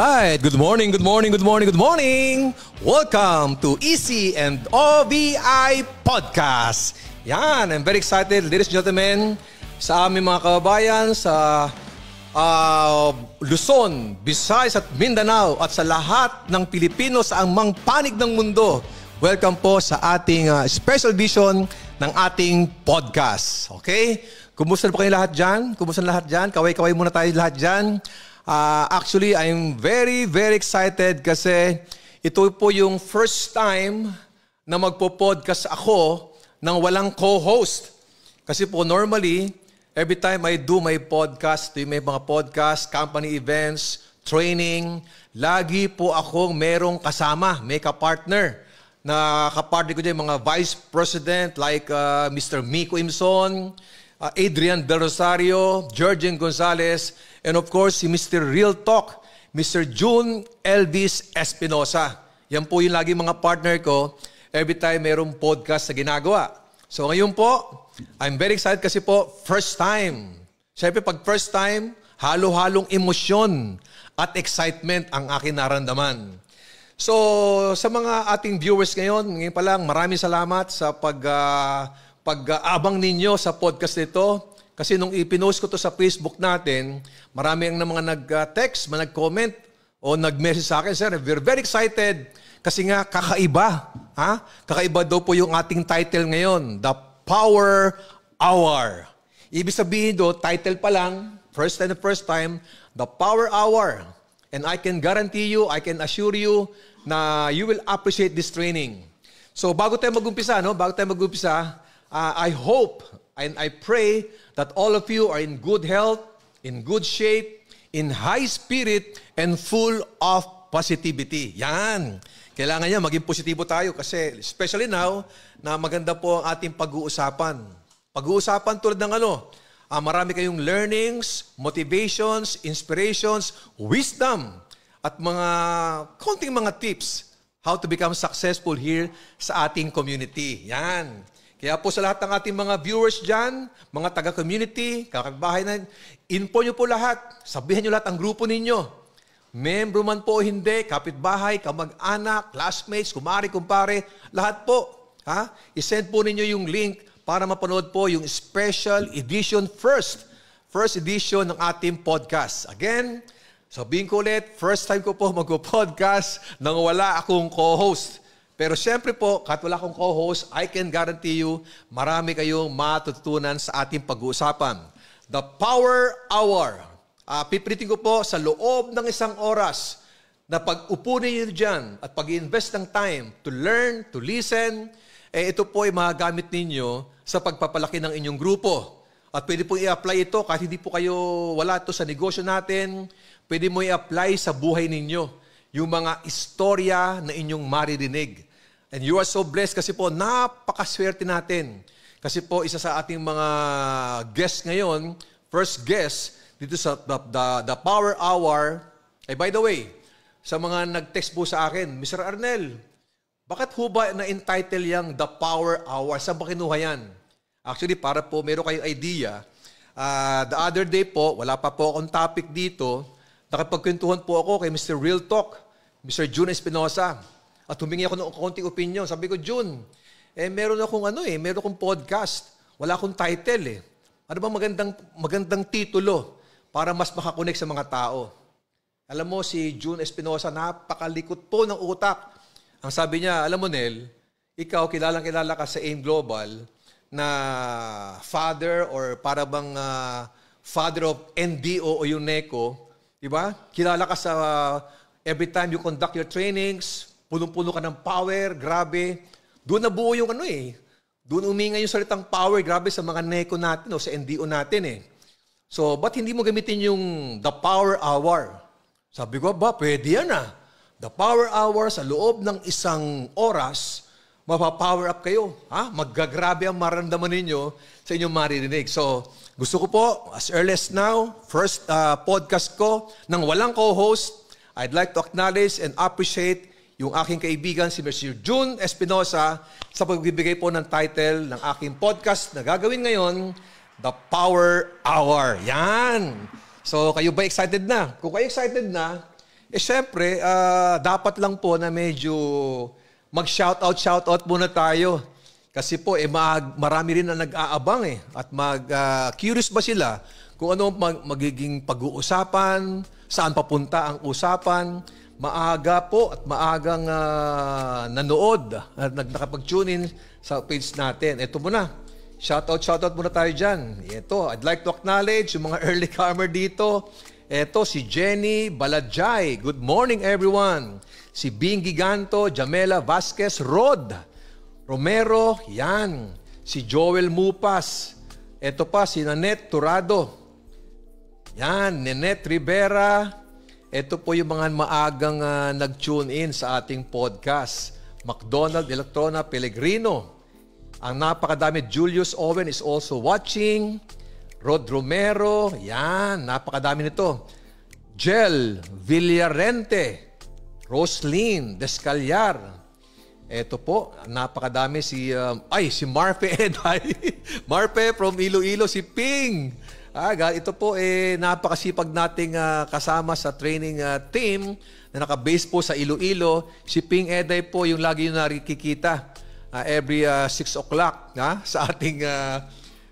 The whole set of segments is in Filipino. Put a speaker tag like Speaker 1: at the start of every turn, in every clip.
Speaker 1: Alright, good morning, good morning, good morning, good morning! Welcome to EC and OBI Podcast. Yan, I'm very excited, ladies and gentlemen, sa aming mga kababayan sa Luzon, Visayas at Mindanao at sa lahat ng Pilipino sa amang panig ng mundo. Welcome po sa ating special edition ng ating podcast. Okay? Kumusta na po kayo lahat dyan? Kumusta na lahat dyan? Kaway-kaway muna tayo lahat dyan. Actually, I'm very, very excited kasi ito po yung first time na magpo-podcast ako nang walang co-host. Kasi po normally, every time I do my podcast, may mga podcast, company events, training, lagi po akong merong kasama, may ka-partner. Na ka-partner ko dyan mga vice president like Mr. Miko Imson, Adrian Del Rosario, Georgian Gonzalez, and of course, si Mr. Real Talk, Mr. June Elvis Espinosa. Yan po yung lagi mga partner ko every time mayroong podcast na ginagawa. So ngayon po, I'm very excited kasi po, first time. Siyempre pag first time, halo-halong emosyon at excitement ang akin naramdaman. So sa mga ating viewers ngayon pa lang, maraming salamat sa pag-abang ninyo sa podcast nito. Kasi nung ipinost ko to sa Facebook natin, marami ang mga nag-text, nag-comment o nag-message sa akin, Sir, we're very excited kasi nga kakaiba. Ha? Kakaiba daw po yung ating title ngayon, The Power Hour. Ibig sabihin do, title pa lang, first time, The Power Hour. And I can guarantee you, I can assure you na you will appreciate this training. So bago tayo mag-umpisa, I hope and I pray that all of you are in good health, in good shape, in high spirit, and full of positivity. Yan. Kailangan niya maging positibo tayo kasi especially now na maganda po ang ating pag-uusapan. Pag-uusapan tulad ng marami kayong learnings, motivations, inspirations, wisdom, at mga konting mga tips how to become successful here sa ating community. Yan. Kaya po sa lahat ng ating mga viewers dyan, mga taga-community, kakagbahay na, info nyo po lahat. Sabihin nyo lahat ang grupo ninyo. Membro man po o hindi, kapitbahay, kamag-anak, classmates, kumari, kumpare, lahat po. Ha? I-send po ninyo yung link para mapanood po yung special edition first edition ng ating podcast. Again, sabihin ko ulit, first time ko po mag-podcast nang wala akong co-host. Pero siyempre po, kahit wala akong co-host, I can guarantee you, marami kayong matututunan sa ating pag-uusapan. The Power Hour. Pipilitin ko po sa loob ng isang oras na pag-upo ninyo dyan at pag-invest ng time to learn, to listen, ito po ay magagamit ninyo sa pagpapalaki ng inyong grupo. At pwede po i-apply ito kahit hindi po kayo wala ito sa negosyo natin, pwede mo i-apply sa buhay ninyo yung mga istorya na inyong maririnig. And you are so blessed kasi po napakaswerte natin. Kasi po isa sa ating mga guest ngayon, first guest dito sa the Power Hour. By the way, sa mga nag-text po sa akin, Mr. Arnel, bakit ho ba na-entitle yung The Power Hour? Saan ba kinuha yan? Actually, para po meron kayong idea, the other day po, wala pa po akong topic dito, nakapagkwentuhan po ako kay Mr. Real Talk, Mr. June Espinosa. At humingi ako ng konting opinion. Sabi ko, June, meron akong meron akong podcast. Wala akong title Ano ba magandang titulo para mas makakonek sa mga tao? Alam mo, si June Espinosa, napakalikot po ng utak. Ang sabi niya, alam mo, Nel, ikaw, kilalang-kilala ka sa AIM Global na father or para bang father of NDO o UNECO. Diba? Kilala ka sa every time you conduct your trainings, punong-puno ka ng power, grabe. Doon nabuo yung Doon umingay yung salitang power, grabe sa mga NECO natin o sa NDO natin So, ba't hindi mo gamitin yung The Power Hour? Sabi ko, pwede yan The Power Hour sa loob ng isang oras, mapapower up kayo. Maggagrabe ang maramdaman ninyo sa inyong maririnig. So, gusto ko po, as early as now, first podcast ko, nang walang co-host, I'd like to acknowledge and appreciate yung aking kaibigan, si Mr. June Espinosa, sa pagbibigay po ng title ng aking podcast na gagawin ngayon, The Power Hour. Yan! So, kayo ba excited na? Kung kayo excited na, Syempre, dapat lang po na medyo mag-shoutout muna tayo. Kasi po, marami rin na nag-aabang At curious ba sila kung ano magiging pag-uusapan, saan papunta ang usapan. Maaga po at maagang nanood at nakapag-tune in sa page natin. Ito muna. Shoutout muna tayo dyan. Ito, I'd like to acknowledge yung mga early comer dito. Ito, si Jenny Balajay. Good morning, everyone. Si Bing Giganto, Jamela Vasquez, Rod Romero, yan. Si Joel Mupas. Ito pa, si Nanette Turado. Yan, Nenette Rivera. Ito po yung mga maagang nag-tune in sa ating podcast. McDonald Electrona Pellegrino. Ang napakadami, Julius Owen is also watching. Rod Romero, yan, napakadami nito. Jel Villarente, Roslyn Descallar. Ito po, napakadami si Marpe Eday. Marpe from Iloilo, si Ping. Ito po napakasipag nating kasama sa training team na naka-base po sa Iloilo. Si Ping Eday po yung lagi yung nakikita every 6 o'clock sa ating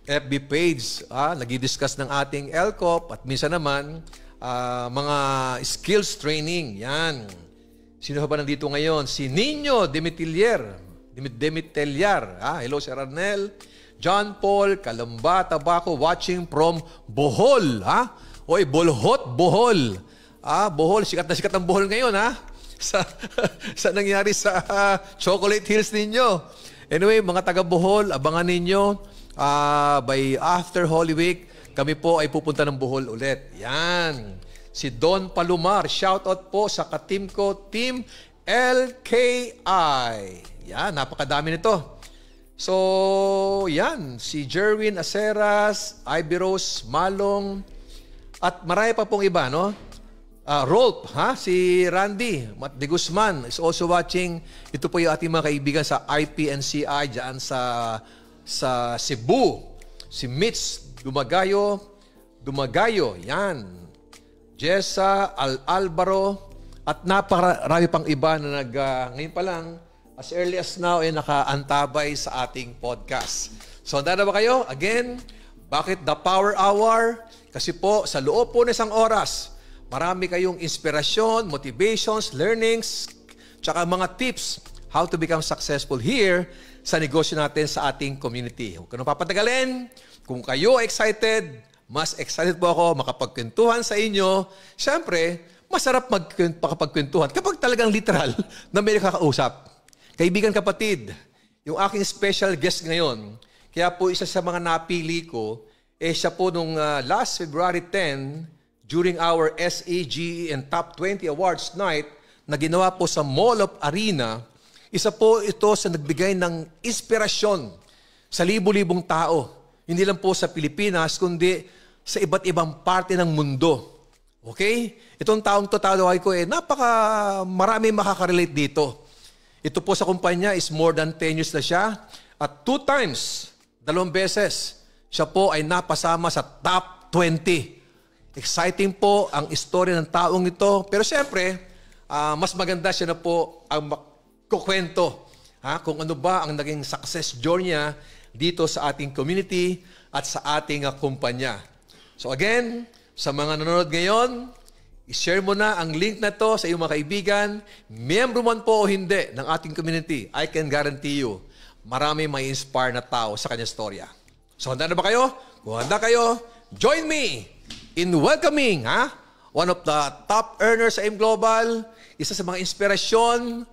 Speaker 1: FB page. Nag-discuss ng ating LCOP at minsan naman mga skills training. Yan. Sino ba nandito ngayon? Si Nino Demiteliar. Hello, Sir Arnel. John Paul Calamba Tabaco watching from Bohol. Oy, Bolhot, Bohol. Bohol, sikat na sikat ang Bohol ngayon, sa nangyari sa Chocolate Hills ninyo. Anyway, mga taga Bohol, abangan ninyo. By after Holy Week, kami po ay pupunta ng Bohol ulit. Yan. Si Don Palumar, shoutout po sa ka-team ko, Team LKI. Yan, napakadami nito. So, yan. Si Jerwin Aceras, Ivy Rose Malong, at marami pa pong iba, no? Rolf, si Randy de Guzman is also watching. Ito po yung ating mga kaibigan sa IPNCI dyan sa Cebu. Si Mitch Dumagayo, yan. Jessa Alvaro, at napakarami pang iba na ngayon pa lang, as early as now, nakaantabay sa ating podcast. So, handa na ba kayo? Again, bakit the Power Hour? Kasi po, sa loob po ng isang oras, marami kayong inspirasyon, motivations, learnings, tsaka mga tips how to become successful here sa negosyo natin sa ating community. Huwag ka nang papatagalin. Kung kayo excited, mas excited po ako makapagkwentuhan sa inyo. Siyempre, masarap makapagkwentuhan kapag talagang literal na may nakakausap. Kaibigan, kapatid, yung aking special guest ngayon, kaya po isa sa mga napili ko, siya po nung last February 10, during our SAGE and Top 20 Awards Night, na ginawa po sa Mall of Arena. Isa po ito sa nagbigay ng inspirasyon sa libu-libong tao. Hindi lang po sa Pilipinas, kundi sa iba't ibang parte ng mundo. Okay? Itong taong tawag ko marami makakarelate dito. Ito po sa kumpanya is more than 10 years na siya. At 2 times, 2 beses, siya po ay napasama sa top 20. Exciting po ang istorya ng taong ito. Pero siyempre, mas maganda siya na po ang kukwento kung ano ba ang naging success journey niya dito sa ating community at sa ating kumpanya. So again, sa mga nanonood ngayon, i-share mo na ang link na to sa iyong mga kaibigan, miyembro man po o hindi ng ating community. I can guarantee you, marami may inspire na tao sa kanyang storya. So handa na ba kayo? Kung handa kayo, join me in welcoming one of the top earners sa M Global, isa sa mga inspirasyon,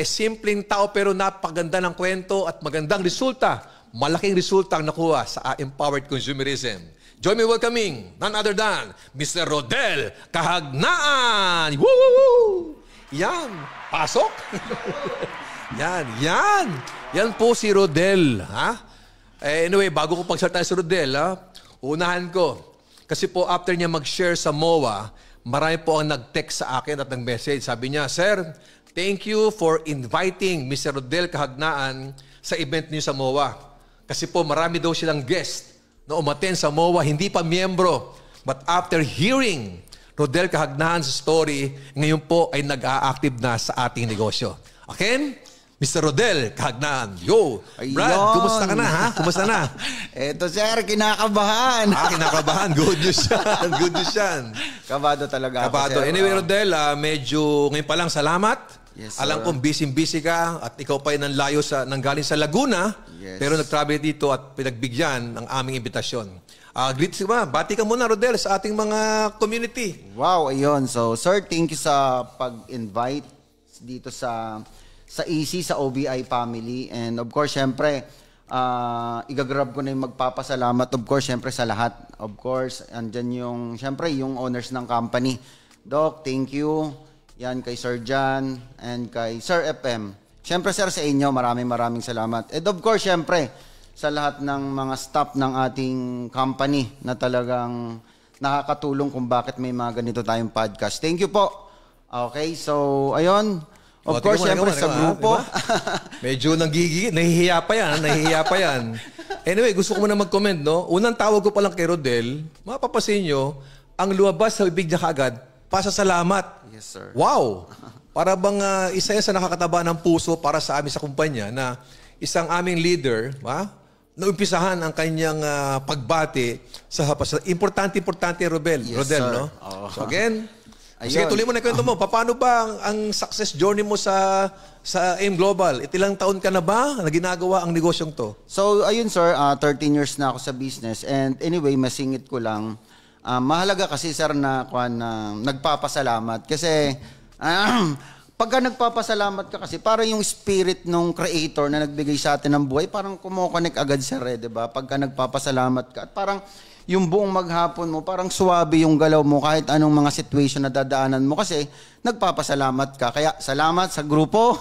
Speaker 1: simpleng tao pero napaganda ng kwento at magandang resulta, malaking resulta ang nakuha sa empowered consumerism. Join me welcoming none other than Mr. Rodel Kahagnaan. Woo! Yan, pasok. Yan po si Rodel. Anyway, bago ko pagsalita si Rodel, unahan ko. Kasi po after niya mag-share sa MOA, marami po ang nag-text sa akin at nag-message. Sabi niya, Sir, thank you for inviting Mr. Rodel Kahagnaan sa event niyo sa MOA. Kasi po marami daw silang guest na umaten sa MOA, hindi pa miyembro. But after hearing Rodel Kahagnahan sa story, ngayon po ay nag-a-active na sa ating negosyo. Again, Mr. Rodel Kahagnahan. Yo! Brad, kumusta ka na ha? Kumusta na?
Speaker 2: Eto sir, kinakabahan.
Speaker 1: Kinakabahan. Good news yan. Good news yan.
Speaker 2: Kabado talaga
Speaker 1: Kabado.
Speaker 2: ako, sir.
Speaker 1: Anyway, Rodel, medyo ngayon pa lang salamat.
Speaker 2: Yes, sir.
Speaker 1: Alam kong busy-busy ka at ikaw pa ay nanggaling sa Laguna,
Speaker 2: Yes.
Speaker 1: pero nag-travel dito at pinagbigyan ng aming imbitasyon. Greet ba? Bati ka muna, Rodel, sa ating mga community.
Speaker 2: Wow, ayun. So, sir, thank you sa pag-invite dito sa EC, sa OBI family. And of course, syempre, igagrab ko na yung magpapasalamat. Of course, syempre sa lahat. Of course, andyan yung, syempre, yung owners ng company. Doc, thank you. Yan kay Sir John and kay Sir FM. Syempre, sir, sa inyo, maraming salamat. And of course, syempre, sa lahat ng mga staff ng ating company na talagang nakakatulong kung bakit may mga ganito tayong podcast. Thank you po. Okay, so, ayun. Of course, syempre, sa grupo.
Speaker 1: Diba? Medyo nahihiya pa yan. Anyway, gusto ko muna mag-comment, no? Unang tawag ko pa lang kay Rodel, mapapasin nyo, ang lumabas sa bibig niya kaagad, pasasalamat.
Speaker 2: Yes, sir.
Speaker 1: Wow! Para bang isa yan sa nakakataba ng puso para sa amin sa kumpanya na isang aming leader, naumpisahan ang kanyang pagbati sa importante, Rodel,
Speaker 2: Yes, sir.
Speaker 1: no?
Speaker 2: Oh.
Speaker 1: So again,
Speaker 2: Ayun.
Speaker 1: sige, tuloy mo na kwento mo. Paano ba ang success journey mo sa AIM Global? Ilang taon ka na ba na ginagawa ang negosyong to?
Speaker 2: So, ayun sir, 13 years na ako sa business. And anyway, masingit ko lang. Mahalaga kasi sir na nagpapasalamat. Kasi pagka nagpapasalamat ka kasi, parang yung spirit ng creator na nagbigay sa atin ng buhay, parang kumokonek agad sir, diba? Pagka nagpapasalamat ka. At parang yung buong maghapon mo, parang suwabe yung galaw mo kahit anong mga situation na dadaanan mo kasi nagpapasalamat ka. Kaya salamat sa grupo.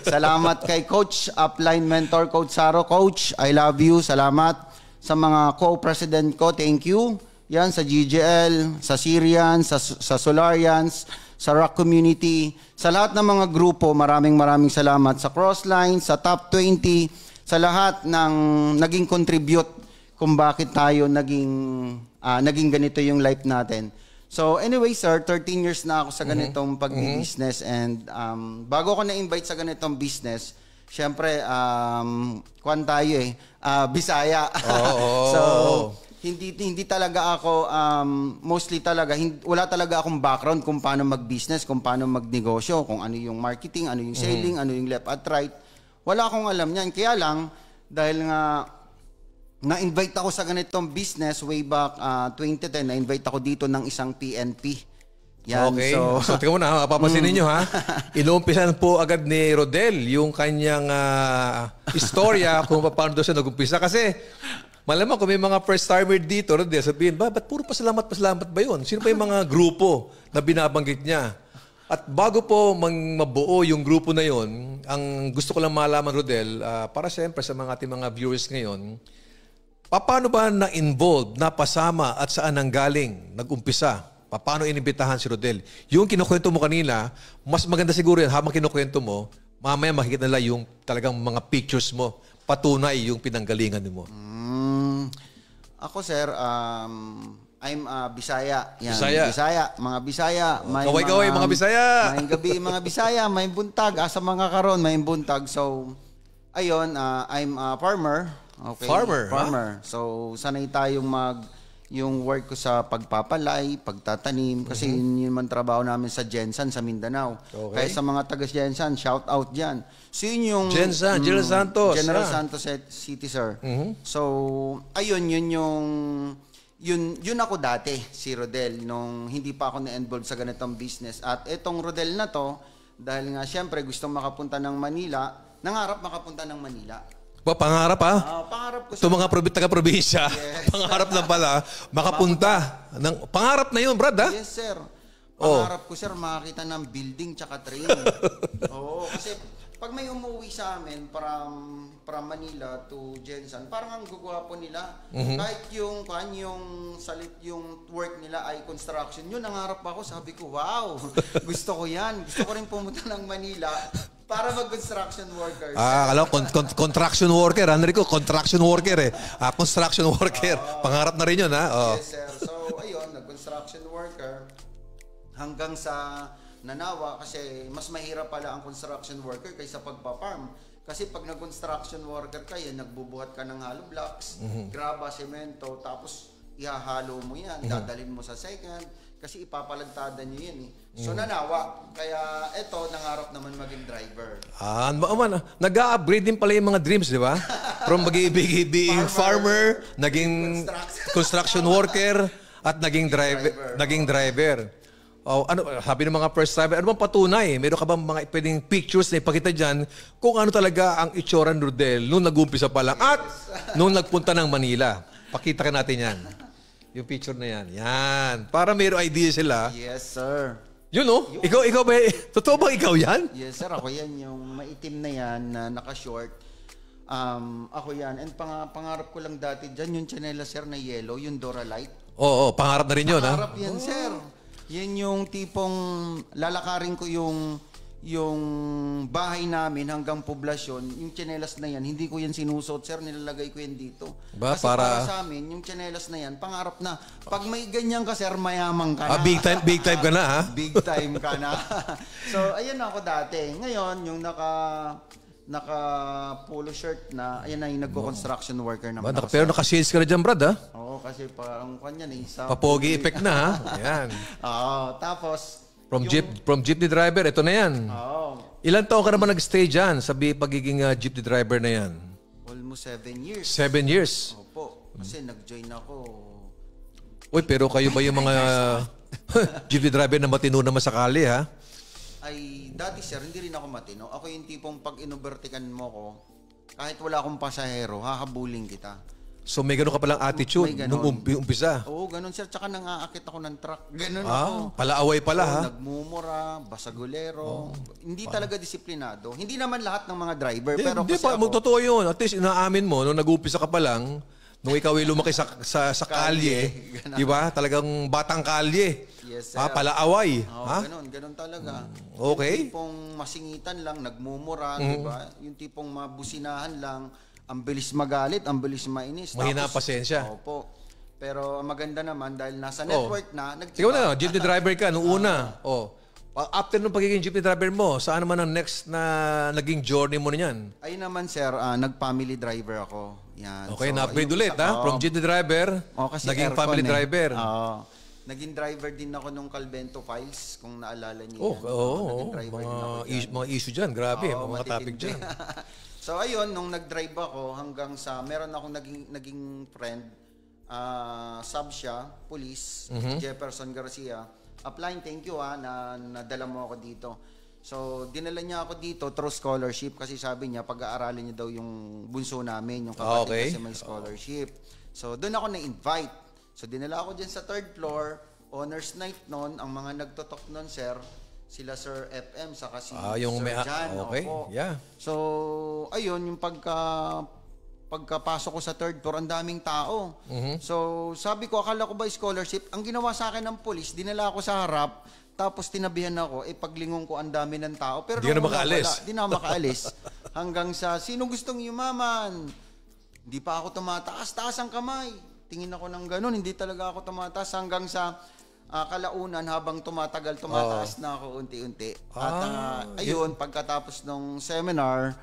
Speaker 2: Salamat kay Coach, Upline Mentor, Coach Saro. Coach, I love you. Salamat sa mga co-president ko. Thank you. Yan, sa GGL, sa Syrian, sa Solarians, sa Rock Community, sa lahat ng mga grupo, maraming salamat. Sa Crossline, sa Top 20, sa lahat ng naging contribute kung bakit tayo naging ganito yung life natin. So anyway sir, 13 years na ako sa ganitong pag-business and bago ako na-invite sa ganitong business, syempre, kwan tayo Bisaya. So, hindi talaga ako, mostly talaga, wala talaga akong background kung paano mag-business, kung paano mag-negosyo, kung ano yung marketing, ano yung selling, ano yung left at right. Wala akong alam yan. Kaya lang, dahil nga, na-invite ako sa ganitong business way back 2010, na-invite ako dito ng isang PNP. Yan,
Speaker 1: okay.
Speaker 2: So
Speaker 1: tingnan mo na, papasin ninyo ha. Inuumpisan po agad ni Rodel yung kanyang istorya kung paano daw siya nag-umpisa. Kasi, malamang kung may mga first-timer dito, Rodel, sabihin, ba't puro pasalamat ba yun? Sino pa yung mga grupo na binabanggit niya? At bago po mabuo yung grupo na yun, ang gusto ko lang malaman, Rodel, para siyempre sa mga ating mga viewers ngayon, paano ba na-involved, napasama at saan ang galing, nag-umpisa? Paano inimbitahan si Rodel? Yung kinukwento mo kanina, mas maganda siguro yan habang kinukwento mo, mamaya makikita nila yung talagang mga pictures mo, patunay yung pinanggalingan mo.
Speaker 2: Ako sir, I'm Bisaya. Yan,
Speaker 1: Bisaya.
Speaker 2: Mga Bisaya.
Speaker 1: Kaway-kaway, mga Bisaya.
Speaker 2: May gabi, mga Bisaya. May buntag. Asa mga karon, may buntag. So, ayun, I'm a farmer. Okay?
Speaker 1: Farmer.
Speaker 2: So, sanay tayong yung work ko sa pagpapalay, pagtatanim. Kasi yun man trabaho namin sa Jensan, sa Mindanao. Okay. Kaya sa mga taga Jensan, shout out dyan. So, yun yung...
Speaker 1: Jensan, General Santos.
Speaker 2: General Santos City, sir. So, ayun, yun ako dati, si Rodel, nung hindi pa ako na-involved sa ganitong business. At itong Rodel na to, dahil nga siyempre gustong makapunta ng Manila, nangarap makapunta ng Manila.
Speaker 1: Pangarap ha?
Speaker 2: Pangarap ko
Speaker 1: sa mga taga-probinsya,
Speaker 2: yes.
Speaker 1: Pangarap na pala, makapunta. Pangarap na yun, Brad ha?
Speaker 2: Yes, sir. Pangarap ko, sir, makakita ng building tsaka train. Oo, kasi pag may umuwi sa amin from Manila to Jensan, parang ang gugwapo nila. Kahit yung work nila ay construction. Yun, nangarap ako. Sabi ko, wow, gusto ko yan. Gusto ko rin pumunta ng Manila para mag-construction worker.
Speaker 1: Alam ko, contraction worker. Ano rin ko, contraction worker eh. Construction worker. Pangarap na rin yun ha?
Speaker 2: Yes, sir. So, ayun, nag-construction worker. hanggang sa nanawa kasi mas mahirap pala ang construction worker kaysa pagpa-farm. Kasi pag nag-construction worker ka, yan, nagbubuhat ka ng hollow blocks, graba, semento, tapos ihahalo mo yan, dadalhin mo sa second, kasi ipapalagtada nyo yan eh. So nanawa, kaya eto, nangarap naman maging driver.
Speaker 1: Nag-a-upgrade din pala yung mga dreams, di ba? From being farmer, naging construction worker, at naging driver. Oh, sabi ng mga first driver, ano bang patunay? Meron ka bang mga pwedeng pictures na ipakita dyan kung ano talaga ang itsura ng Rodel nung nag-umpisa pa lang at nung nagpunta ng Manila? Pakita ka natin yan. Yung picture na yan. Yan. Para mayroong idea sila.
Speaker 2: Yes, sir.
Speaker 1: Yun, no? Ikaw ba? Totoo ba ikaw yan?
Speaker 2: Yes, sir. Ako yan. Yung maitim na yan na naka-short. Ako yan. And pangarap ko lang dati dyan, yung chanela, sir, na yellow, yung Doralite.
Speaker 1: Oo, pangarap na rin yun, ha?
Speaker 2: Pangarap yan, sir. Yan yung tipong lalakarin ko yung bahay namin hanggang poblasyon, yung tsinelas na yan, hindi ko yan sinusot, sir, nilalagay ko yan dito. Kasi para sa amin, yung tsinelas na yan, pangarap na, pag may ganyan ka, sir, mayamang ka na.
Speaker 1: Big time ka na, ha?
Speaker 2: Big time ka na. So, ayun ako dati. Ngayon, yung naka polo shirt na, ayan na yung nagko-construction worker naman ako.
Speaker 1: Pero naka-shades ka na dyan, Brad, ha?
Speaker 2: Oo, kasi parang kanya na isa.
Speaker 1: Papogi effect na, ha? Ayan.
Speaker 2: Oo, tapos
Speaker 1: From jeepney driver, ito na yan.
Speaker 2: Oo.
Speaker 1: Ilan taon ka naman nag-stay dyan sa pagiging jeepney driver na yan?
Speaker 2: Almost 7 years.
Speaker 1: 7 years?
Speaker 2: Opo. Kasi nag-join ako.
Speaker 1: Uy, pero kayo ba yung mga jeepney driver na matino naman sa kali, ha?
Speaker 2: Ay, dati sir, hindi rin ako matino. Ako yung tipong pag inubertikan mo ko, kahit wala akong pasahero, hahabulin kita.
Speaker 1: So may gano'n ka palang attitude nung umpisa?
Speaker 2: Oo, ganun sir. Tsaka nang-aakit ako ng truck. Ganun ako.
Speaker 1: Palaaway pala, ha?
Speaker 2: Nagmumura, basagulero. Hindi talaga disiplinado. Hindi naman lahat ng mga driver. Pero
Speaker 1: Hindi
Speaker 2: kasi
Speaker 1: pa,
Speaker 2: ako,
Speaker 1: totoo yun. At least inaamin mo, nung nag-umpisa ka pa lang, nung ikaw ay lumaki sa kalye, di ba? Talagang batang kalye.
Speaker 2: Yes, sir.
Speaker 1: Palaaway.
Speaker 2: Ganun talaga.
Speaker 1: Okay.
Speaker 2: Yung tipong masingitan lang, nagmumura, di ba? Yung tipong mabusinahan lang, ang bilis magalit, ang bilis mainis.
Speaker 1: Mahina ang pasensya.
Speaker 2: Opo. Pero maganda naman dahil nasa network na,
Speaker 1: ikaw na, jeepney driver ka nung una. After nung pagiging jeepney driver mo, saan naman ang next na naging journey mo na yan?
Speaker 2: Ay naman sir, nag-family driver ako. Yan.
Speaker 1: Okay,
Speaker 2: So,
Speaker 1: na-upgrade ulit, ha? From jeepney driver,
Speaker 2: kasi
Speaker 1: naging
Speaker 2: aircon,
Speaker 1: family driver.
Speaker 2: Naging driver din ako nung Calvento Files, kung naalala niyo yan.
Speaker 1: Oo.
Speaker 2: Naging driver din ako dyan.
Speaker 1: Mga issue dyan, grabe.
Speaker 2: Oo,
Speaker 1: mga topic
Speaker 2: matitindi.
Speaker 1: dyan.
Speaker 2: So ayun, nung nag-drive ako hanggang sa, meron akong naging friend, sub siya, police, Jefferson Garcia. Applying, thank you na nadala mo ako dito. So dinala niya ako dito through scholarship kasi sabi niya pag-aaralin niya daw yung bunso namin, yung kapatid kasi may scholarship. So doon ako na-invite. So dinala ako dyan sa 3rd floor, honors night noon, ang mga nagtotok noon sir, sila Sir FM saka si
Speaker 1: yung
Speaker 2: Sir Jan.
Speaker 1: Okay,
Speaker 2: opo.
Speaker 1: yeah.
Speaker 2: So, ayun, yung pagkapasok ko sa 3rd floor, ang daming tao. So, sabi ko, akala ko ba scholarship? Ang ginawa sa akin ng police, dinala ako sa harap, tapos tinabihan ako, paglingon ko, ang dami ng tao. Pero
Speaker 1: di ka na makaalis.
Speaker 2: Di na makaalis. Hanggang sa, sino gustong yumaman? Hindi pa ako tumataas, taas ang kamay. Tingin ako ng ganun, hindi talaga ako tumataas. Hanggang sa, kalaunan habang tumataas na ako unti-unti. At ayun, pagkatapos ng seminar,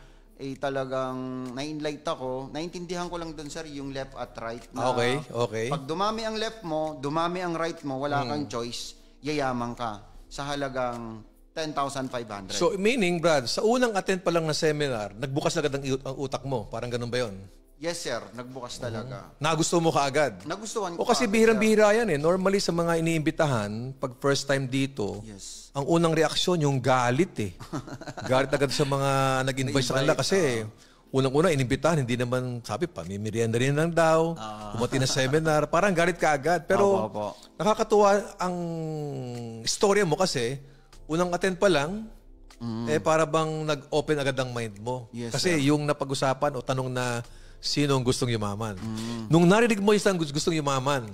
Speaker 2: talagang na-enlight ako. Naintindihan ko lang doon sir yung left at right. Na
Speaker 1: okay.
Speaker 2: Pag dumami ang left mo, dumami ang right mo, wala kang choice, yayaman ka sa halagang 10,500.
Speaker 1: So meaning, Brad, sa unang attend pa lang na seminar, nagbukas agad ang utak mo. Parang ganun ba yun?
Speaker 2: Yes sir, nagbukas talaga.
Speaker 1: Nagusto mo kaagad?
Speaker 2: Nagustuhan ko.
Speaker 1: O kasi bihirang-bihira yan eh. Normally sa mga iniimbitahan, pag first time dito, ang unang reaksyon yung galit eh. Galit agad sa mga nag-invite sa kanila kasi unang-una inimbitahan, hindi naman sabi pa, may merienda rin lang daw, kumati na seminar, parang galit ka agad. Pero nakakatuwa ang istorya mo kasi, unang attend pa lang, para bang nag-open agad ang mind mo.
Speaker 2: Yes,
Speaker 1: kasi
Speaker 2: sir.
Speaker 1: yung napag-usapan o tanong na sino ang gustong yumaman. Nung narinig mo isang gustong yumaman,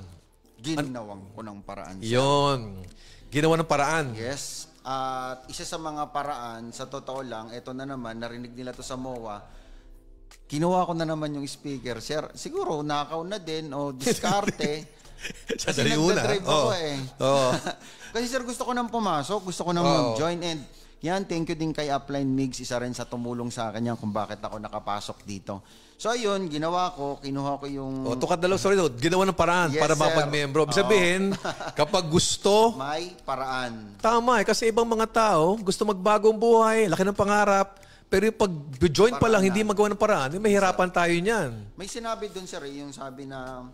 Speaker 2: ginawang ko ng paraan.
Speaker 1: Yon. Ginawa ng paraan.
Speaker 2: Yes. At isa sa mga paraan, sa totoo lang, ito na naman, narinig nila to sa MOA, ginawa ko na naman yung speaker. Sir, siguro nakaw na din o diskarte. Kasi
Speaker 1: Sandali muna.
Speaker 2: nagdadrive ako eh.
Speaker 1: Oo.
Speaker 2: Kasi sir, gusto ko nang pumasok, gusto ko nang mag-join, and yan, thank you din kay Upline Migs, isa rin sa tumulong sa akin yan kung bakit ako nakapasok dito. So ayun, ginawa ko, kinuha ko yung...
Speaker 1: Tukad na lang, sorry, ginawa ng paraan
Speaker 2: Yes,
Speaker 1: para
Speaker 2: sir.
Speaker 1: mapag-membro. Ibig sabihin, kapag gusto,
Speaker 2: May paraan.
Speaker 1: tama kasi ibang mga tao gusto magbagong buhay, laki ng pangarap, pero yung pag-join pa lang,
Speaker 2: Paraan
Speaker 1: hindi
Speaker 2: na.
Speaker 1: magawa ng paraan, mahirapan tayo niyan.
Speaker 2: May sinabi dun sir, yung sabi na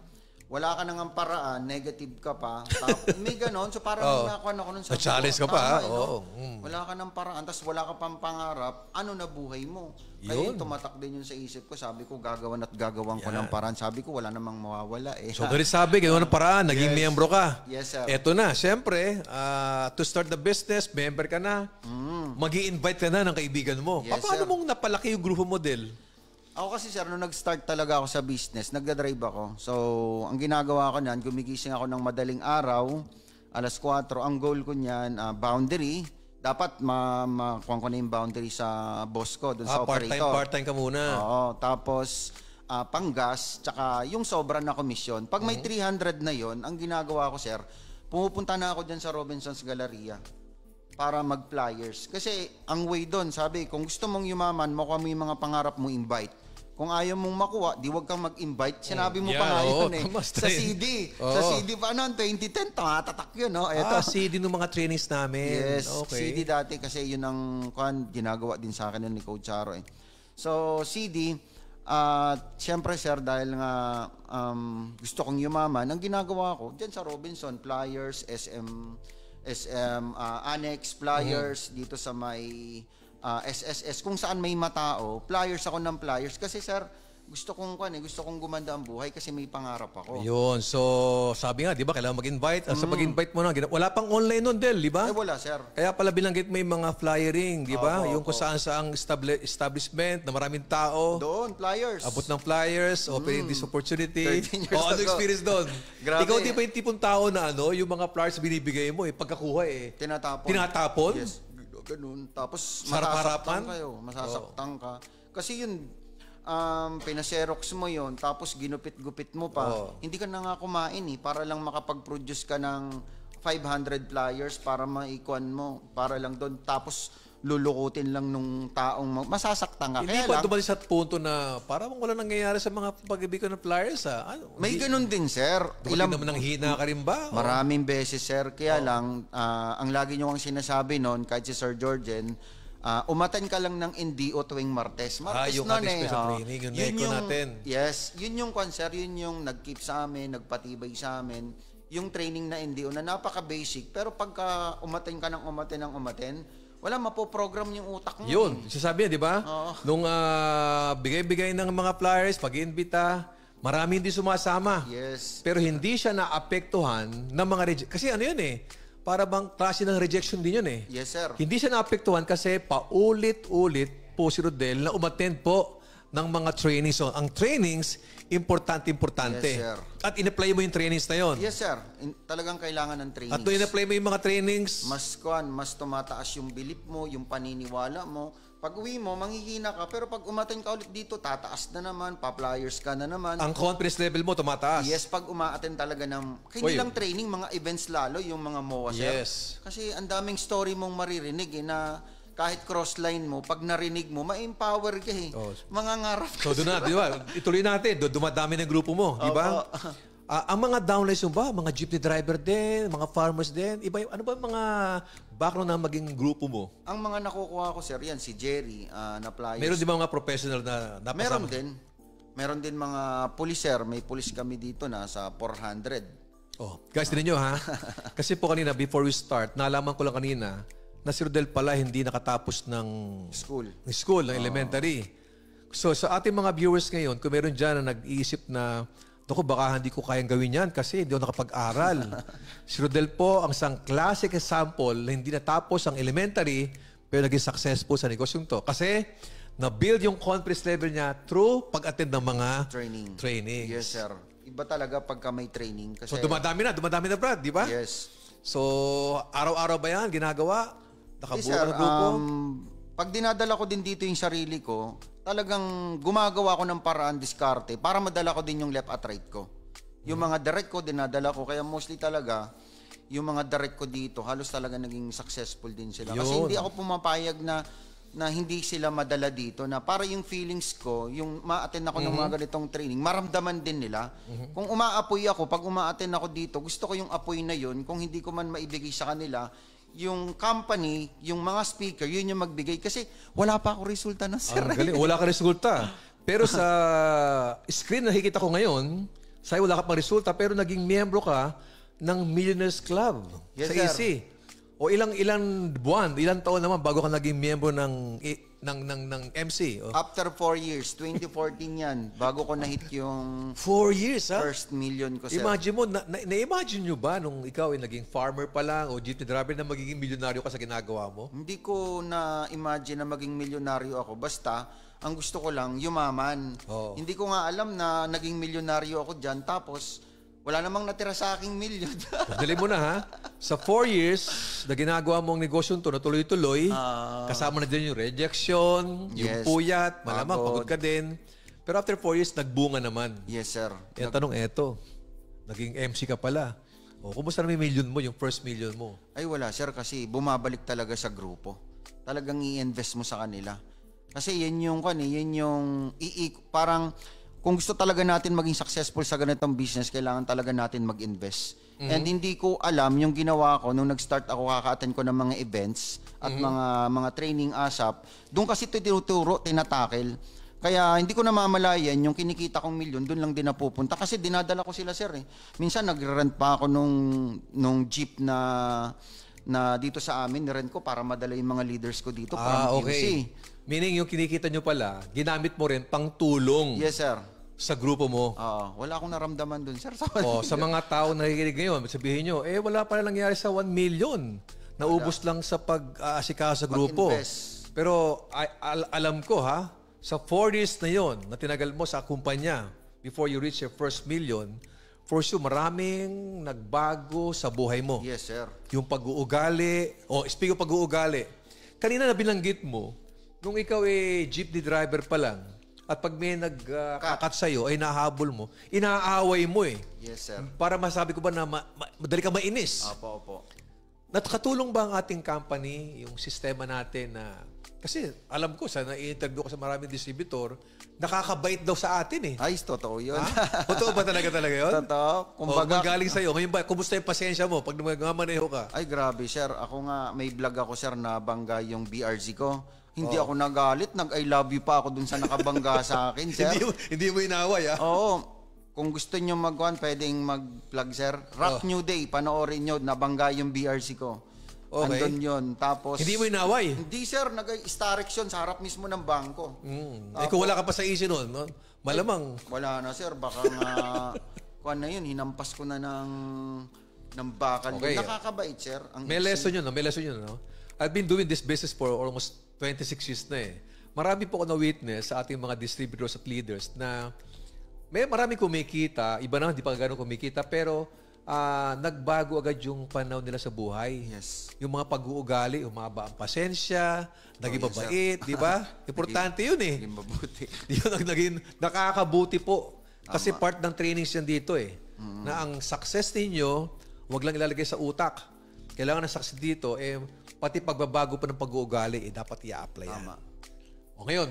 Speaker 2: wala ka nang paraan, negative ka pa. May ganon, so parang nakuha ako nun sa
Speaker 1: Na-challenge ka pa,
Speaker 2: tama,
Speaker 1: oo.
Speaker 2: Wala ka nang paraan, tapos wala ka pang pangarap, ano na buhay mo? Kaya
Speaker 1: Yun.
Speaker 2: tumatak din yun sa isip ko, sabi ko gagawan at gagawan ko ng paraan. Sabi ko wala namang mawawala eh.
Speaker 1: So, ganun sabi, gano'n ng paraan, naging
Speaker 2: Yes.
Speaker 1: miyembro ka.
Speaker 2: Yes, sir.
Speaker 1: Eto na, syempre, to start the business, member ka na, mag-i-invite ka na ng kaibigan mo.
Speaker 2: Yes,
Speaker 1: Paano
Speaker 2: sir.
Speaker 1: mong napalaki yung grupo model?
Speaker 2: Ako kasi sir, nung nag-start talaga ako sa business, nagda-drive ako. So, ang ginagawa ko niyan, gumigising ako ng madaling araw, alas 4. Ang goal ko niyan, boundary. Dapat makuha ko na yung boundary sa boss ko, dun sa operator.
Speaker 1: Part-time ka muna.
Speaker 2: Oo, tapos panggas, tsaka yung sobra na komisyon. Pag may 300 na yon, ang ginagawa ko sir, pumupunta na ako dyan sa Robinson's Galleria para mag-flyers. Kasi ang way doon, sabi, kung gusto mong yumaman, makuha mo yung mga pangarap mo, invite. Kung ayaw mong makuha, di wag kang mag-invite. Sinabi mo pa nga yun eh. Sa CD. Sa CD pa noon, 2010, tumatatak yun. No? Eto.
Speaker 1: CD ng mga trainings namin.
Speaker 2: Yes,
Speaker 1: Okay.
Speaker 2: CD dati kasi yun ang ginagawa din sa akin ni Coach Charo eh. So, CD, siyempre sir, dahil nga gusto kong yumaman, ang ginagawa ko, dyan sa Robinson, flyers, SM Annex, flyers, dito sa may SSS, kung saan may matao, flyers ako ng flyers. Kasi sir, gusto kong gumanda ang buhay kasi may pangarap ako.
Speaker 1: Yun. So, sabi nga, di ba, kailangan mag-invite. Sa pag-invite mo na, wala pang online nun, Del, di ba?
Speaker 2: Eh wala sir.
Speaker 1: Kaya pala bilanggit may mga flyering, di ba?
Speaker 2: Opo,
Speaker 1: Yung kung saan saang establishment na maraming tao.
Speaker 2: Doon, flyers.
Speaker 1: Abot ng flyers, opening this opportunity.
Speaker 2: 13 years
Speaker 1: Ano
Speaker 2: ago.
Speaker 1: experience doon?
Speaker 2: Grabe.
Speaker 1: Ikaw di ba yung tipong tao na yung mga flyers binibigay mo, pagkakuha
Speaker 2: Tinatapon.
Speaker 1: Tinatapon?
Speaker 2: Yes. Ganun. Tapos
Speaker 1: Sarap-harapan?
Speaker 2: masasaktan ka. Kasi yun, pinaserox mo yon, tapos ginupit-gupit mo pa. Hindi ka na nga kumain para lang makapag-produce ka ng 500 flyers para maikuan mo, para lang doon. Tapos lulukutin lang nung taong masasaktan ka.
Speaker 1: Hindi
Speaker 2: Kaya
Speaker 1: ba
Speaker 2: lang,
Speaker 1: dumating sa punto na parang wala nangyayari sa mga pag-ibig ko ng flyers
Speaker 2: may ganun din, sir.
Speaker 1: Dumating naman ng hina ka rin ba?
Speaker 2: Maraming beses, sir. Kaya lang, ang lagi nyo ang sinasabi noon, kahit si Sir Georgian, umaten ka lang ng NDO tuwing Martes. Martes
Speaker 1: yung
Speaker 2: noon
Speaker 1: ating special training, yung NECO natin.
Speaker 2: Yes, yun yung sir, yun yung nag-keep sa amin, nagpatibay sa amin. Yung training na NDO na napaka-basic, pero pagka umaten ka ng umaten, wala, mapoprogram yung utak mo.
Speaker 1: Yun, sasabi niya, di ba?
Speaker 2: Oo.
Speaker 1: Nung bigay-bigay ng mga flyers, pag-iimbita, marami hindi sumasama.
Speaker 2: Yes.
Speaker 1: Pero hindi siya naapektuhan ng mga kasi ano yun para bang klase ng rejection din yun
Speaker 2: Yes, sir.
Speaker 1: Hindi siya naapektuhan kasi paulit-ulit po si Rodel na umattend po ng mga trainings. So, ang trainings, importante.
Speaker 2: Yes, sir.
Speaker 1: At in-apply mo yung trainings na yun.
Speaker 2: Yes, sir. Talagang kailangan ng trainings.
Speaker 1: At nung in-apply mo yung mga trainings,
Speaker 2: mas tumataas yung belief mo, yung paniniwala mo. Pag uwi mo, manghihina ka, pero pag umaten ka ulit dito, tataas na naman, pa-flyers ka na naman.
Speaker 1: ang confidence level mo tumataas.
Speaker 2: Yes, pag umaaten talaga ng, hindi
Speaker 1: Oy.
Speaker 2: lang training, mga events lalo, yung mga MOA, sir.
Speaker 1: Yes.
Speaker 2: Kasi ang daming story mong maririnig na kahit crossline mo, pag narinig mo, ma-empower ka Mga ngarap ka.
Speaker 1: So doon na, di ba? Ituloy natin. Dumadami ng grupo mo, di ba? Ang mga downlines mo ba? Mga jeepney driver din, mga farmers din. Iba, ano ba mga background na maging grupo mo?
Speaker 2: Ang mga nakukuha ko, sir, yan, si Jerry, na flyers.
Speaker 1: Meron di ba mga professional na napasama?
Speaker 2: Meron din. Meron din mga pulis, sir. May pulis kami dito na sa 400.
Speaker 1: Oh, guys, tinan nyo ha. Kasi po kanina, before we start, nalaman ko lang kanina na si Rodel pala hindi nakatapos ng
Speaker 2: School.
Speaker 1: ng elementary. So sa ating mga viewers ngayon, kung meron dyan na nag-iisip na naku, baka hindi ko kayang gawin yan kasi hindi ako nakapag-aral. Si Rodel po ang isang classic example na hindi natapos ang elementary pero naging successful sa negosyong to. Kasi na-build yung confidence level niya through pag-attend ng mga trainings.
Speaker 2: Yes, sir. Iba talaga pagka may training. Kasi,
Speaker 1: So dumadami na Brad, di ba?
Speaker 2: yes.
Speaker 1: So araw-araw ba yan ginagawa?
Speaker 2: Yes,
Speaker 1: Nakabuo
Speaker 2: sir.
Speaker 1: ng grupo?
Speaker 2: Pag dinadala ko din dito yung sarili ko, talagang gumagawa ko ng paraan, diskarte, para madala ko din yung left at right ko. Yung mga direct ko, dinadala ko. Kaya mostly talaga, yung mga direct ko dito, halos talaga naging successful din sila. Kasi
Speaker 1: Yun.
Speaker 2: hindi ako pumapayag na hindi sila madala dito, na para yung feelings ko, yung ma-attend ako ng mga ganitong training, maramdaman din nila. Kung umaapoy ako, pag uma-attend ako dito, gusto ko yung apoy na yun, kung hindi ko man maibigay sa kanila, yung company, yung mga speaker, yun yung magbigay. Kasi wala pa ako resulta na, sir.
Speaker 1: Ang galing. Wala ka resulta. Pero sa screen na nakikita ko ngayon, sa'yo wala ka pang resulta, pero naging miyembro ka ng Millionaires Club
Speaker 2: Yes,
Speaker 1: sa
Speaker 2: sir.
Speaker 1: EC. O ilang buwan, ilang taon naman bago ka naging miyembro ng MC. O.
Speaker 2: After 4 years, 2014 yan, bago ko na-hit yung
Speaker 1: 4 years, ha?
Speaker 2: first million ko, sir.
Speaker 1: Imagine mo, na-imagine nyo ba nung ikaw ay naging farmer pa lang o jeepney driver na magiging milyonaryo ka sa ginagawa mo?
Speaker 2: Hindi ko na-imagine na maging milyonaryo ako. Basta, ang gusto ko lang, yumaman.
Speaker 1: Oo.
Speaker 2: Hindi ko nga alam na naging milyonaryo ako dyan. Tapos, wala namang natira sa aking milyon.
Speaker 1: Dali mo na, ha? Sa 4 years na ginagawa mong negosyo to na tuloy-tuloy, kasama na din yung rejection, yung
Speaker 2: Yes.
Speaker 1: puyat, malamang
Speaker 2: Pagod.
Speaker 1: pagod ka din. Pero after 4 years, nagbunga naman.
Speaker 2: Yes, sir.
Speaker 1: Yung tanong, eto, naging MC ka pala. O, kumusta na may million mo, yung first million mo?
Speaker 2: Ay, wala, sir. Kasi bumabalik talaga sa grupo. Talagang i-invest mo sa kanila. Kasi yan yung, parang, kung gusto talaga natin maging successful sa ganitong business, kailangan talaga natin mag-invest. And hindi ko alam yung ginawa ko nung nag-start ako, kaka-attend ko ng mga events at mga training ASAP. Doon kasi ito tinuturo, tinatakel. Kaya hindi ko namamalayan yung kinikita kong milyon, doon lang din napupunta. Kasi dinadala ko sila, sir. Minsan nag-rent pa ako nung jeep na dito sa amin, nirent ko para madala yung mga leaders ko dito from QC.
Speaker 1: Meaning yung kinikita nyo pala, ginamit mo rin pang tulong
Speaker 2: Yes, sir.
Speaker 1: sa grupo mo.
Speaker 2: Wala akong naramdaman dun, sir.
Speaker 1: Sa mga tao na nakikinig ngayon, sabihin nyo, wala pala nangyari sa 1 million. Naubos lang sa pag-aasikaso sa grupo.
Speaker 2: Mag-invest.
Speaker 1: Pero alam ko, ha, sa 4 years na yon na tinagal mo sa kumpanya before you reach your first million, for sure, maraming nagbago sa buhay mo.
Speaker 2: Yes, sir.
Speaker 1: Yung pag-uugali, speak of pag-uugali, kanina na binanggit mo, nung ikaw jeepney driver pa lang, at pag may nagkakat sa'yo, ay nahabol mo, inaaway mo
Speaker 2: Yes, sir.
Speaker 1: Para masabi ko ba na madali ka mainis.
Speaker 2: Opo.
Speaker 1: Nakatulong ba ang ating company, yung sistema natin na... Kasi alam ko, sa na-interview ko sa maraming distributor, nakakabait daw sa atin
Speaker 2: Ay, totoo yun.
Speaker 1: Totoo ba talaga yun?
Speaker 2: Totoo.
Speaker 1: Kumbaga, galing sa'yo. Ngayon ba, kumusta yung pasensya mo pag nagmamaneho ka?
Speaker 2: Ay, grabe, sir. Ako nga, may vlog ako, sir, na bangga yung BRZ ko. Hindi ako nagalit. Nag-I love you pa ako dun sa nakabangga sa akin, sir.
Speaker 1: hindi mo inaway, ha?
Speaker 2: Oo. Kung gusto nyo pwedeng mag-plug, sir. Rock New Day, panoorin nyo, nabangga yung BRZ ko.
Speaker 1: Okay.
Speaker 2: Andun yun. Tapos...
Speaker 1: Hindi mo inaway?
Speaker 2: Hindi, sir. Nag-Starex yun sa harap mismo ng bangko.
Speaker 1: Kung wala ka pa sa easy noon, no? Malamang.
Speaker 2: Wala na, sir. Baka nga... kuwan na yun, hinampas ko na ng bakal.
Speaker 1: Okay.
Speaker 2: Nakakabait, sir.
Speaker 1: May lesson yun, no? I've been doing this business for almost 26 years na Marami po ako na-witness sa ating mga distributors at leaders na marami kumikita, iba naman, di pa gano'n kumikita, pero nagbago agad yung panahon nila sa buhay.
Speaker 2: Yes.
Speaker 1: Yung mga pag-uugali, umaba ang pasensya, naging
Speaker 2: yes,
Speaker 1: mabait, di ba? Importante yun
Speaker 2: Naging mabuti.
Speaker 1: Yun ang naging nakakabuti po. Kasi part ng trainings yan dito na ang success ninyo, wag lang ilalagay sa utak. Kailangan ng success dito, pati pagbabago pa ng pag-uugali, dapat i-apply yan.
Speaker 2: Tama.
Speaker 1: O ngayon,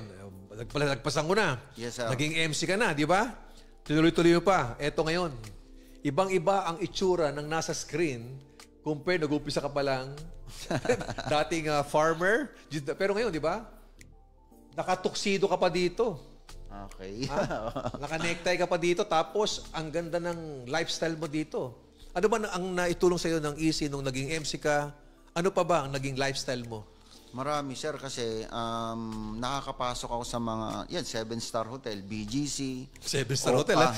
Speaker 1: nagpasan ko na.
Speaker 2: Yes, sir.
Speaker 1: Naging MC ka na, di ba? Tuloy-tuloy mo pa. Eto ngayon, ibang-iba ang itsura ng nasa screen compare nag-umpisa ka pa lang dating farmer. Pero ngayon, di ba? Nakatuksido ka pa dito.
Speaker 2: Okay.
Speaker 1: Naka-necktie ka pa dito. Tapos, ang ganda ng lifestyle mo dito. Ano ba ang naitulong sa'yo ng easy nung naging MC ka? Ano pa ba ang naging lifestyle mo?
Speaker 2: Marami, sir, kasi nakakapasok ako sa mga, 7-star hotel, BGC.
Speaker 1: 7-star hotel, ha?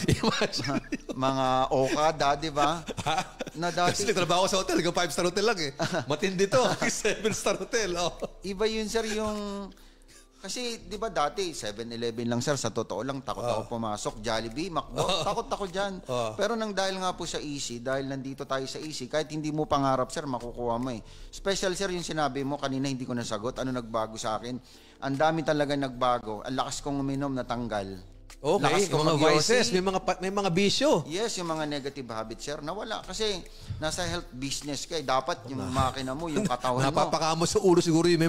Speaker 2: Mga Okada, di ba? Na dati,
Speaker 1: Kasi nagtrabaho sa hotel, 5-star hotel lang Matindi to, 7-star hotel.
Speaker 2: Iba yun, sir, yung... Kasi, di ba dati, 7-Eleven lang, sir, sa totoo lang, takot ako pumasok. Jollibee, McDo, takot ako dyan. Pero nang dahil nga po sa Easy, dahil nandito tayo sa Easy, kahit hindi mo pangarap, sir, makukuha mo Special, sir, yung sinabi mo, kanina hindi ko nasagot, ano nagbago sa akin? Ang dami talaga nagbago. Ang lakas kong uminom, natanggal.
Speaker 1: Okay,
Speaker 2: Lakas ko
Speaker 1: yung mga
Speaker 2: mag-yossi.
Speaker 1: vices, may mga bisyo.
Speaker 2: Yes, yung mga negative habits, sir, nawala. Kasi nasa health business ka. Dapat yung makina mo, yung katawan mo.
Speaker 1: Napapakamo sa ulo siguro yung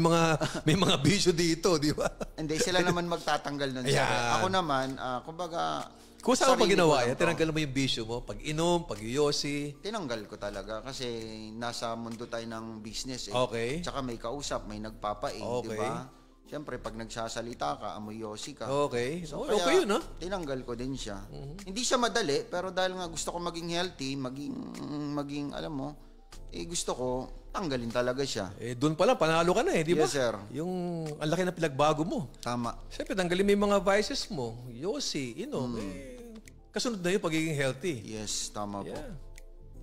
Speaker 1: may mga bisyo dito, di ba?
Speaker 2: Hindi, sila naman magtatanggal nun, sir.
Speaker 1: Ayan.
Speaker 2: Ako naman, kumbaga,
Speaker 1: Kung saan mo
Speaker 2: sarili
Speaker 1: ginawa
Speaker 2: ko lang
Speaker 1: yan,
Speaker 2: to.
Speaker 1: tinanggal mo yung bisyo mo, pag-inom, pag-yosi.
Speaker 2: Tinanggal ko talaga kasi nasa mundo tayo ng business eh.
Speaker 1: Okay.
Speaker 2: Tsaka may kausap, may nagpapain,
Speaker 1: Okay.
Speaker 2: di ba? Siyempre, pag nagsasalita ka, amoy yosi ka.
Speaker 1: Okay.
Speaker 2: So,
Speaker 1: Okay
Speaker 2: kaya
Speaker 1: yun, ha?
Speaker 2: tinanggal ko din siya. Hindi siya madali, pero dahil nga gusto ko maging healthy, maging alam mo, gusto ko, tanggalin talaga siya.
Speaker 1: Doon pa lang, panalo ka na di ba?
Speaker 2: Yes, sir.
Speaker 1: Yung ang laki na pinagbago mo.
Speaker 2: Tama.
Speaker 1: Siyempre, tanggalin mo yung mga vices mo. Yosi, inom. Kasunod na yung pagiging healthy.
Speaker 2: Yes, tama po.
Speaker 1: Yeah.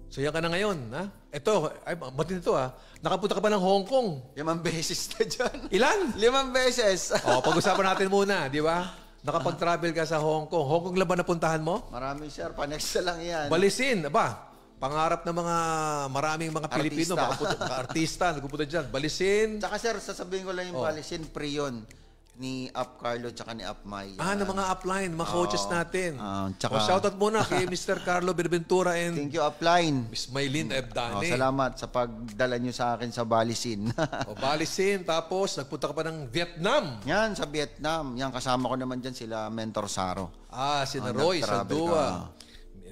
Speaker 1: So yan ka na ngayon, ha? Ito, batin ito, ha? Nakapunta ka pa ng Hong Kong.
Speaker 2: 5 beses na dyan.
Speaker 1: Ilan?
Speaker 2: 5 beses.
Speaker 1: Pag-usapan natin muna, di ba? Nakapag-travel ka sa Hong Kong. Hong Kong lang ba napuntahan mo?
Speaker 2: Marami, sir. Pa-next na lang yan.
Speaker 1: Balisin, pangarap ng maraming mga Pilipino,
Speaker 2: Artista.
Speaker 1: mga artista, nagpupunta dyan. Balisin.
Speaker 2: Tsaka, sir, sasabihin ko lang yung palisin, pre-yun ni Up Carlo tsaka ni Up May.
Speaker 1: Ng mga upline, mga coaches natin.
Speaker 2: Tsaka-
Speaker 1: Shoutout muna kay Mr. Carlo Berventura and
Speaker 2: Thank you, Upline.
Speaker 1: Miss Maylin Ebdane.
Speaker 2: Salamat sa pagdala nyo sa akin sa Balisin.
Speaker 1: Balisin, tapos nagpunta ka pa ng Vietnam.
Speaker 2: Yan, sa Vietnam. Yan, kasama ko naman dyan sila Mentor Saro.
Speaker 1: Sina Roy,
Speaker 2: nag-travel
Speaker 1: Saldua.
Speaker 2: ka.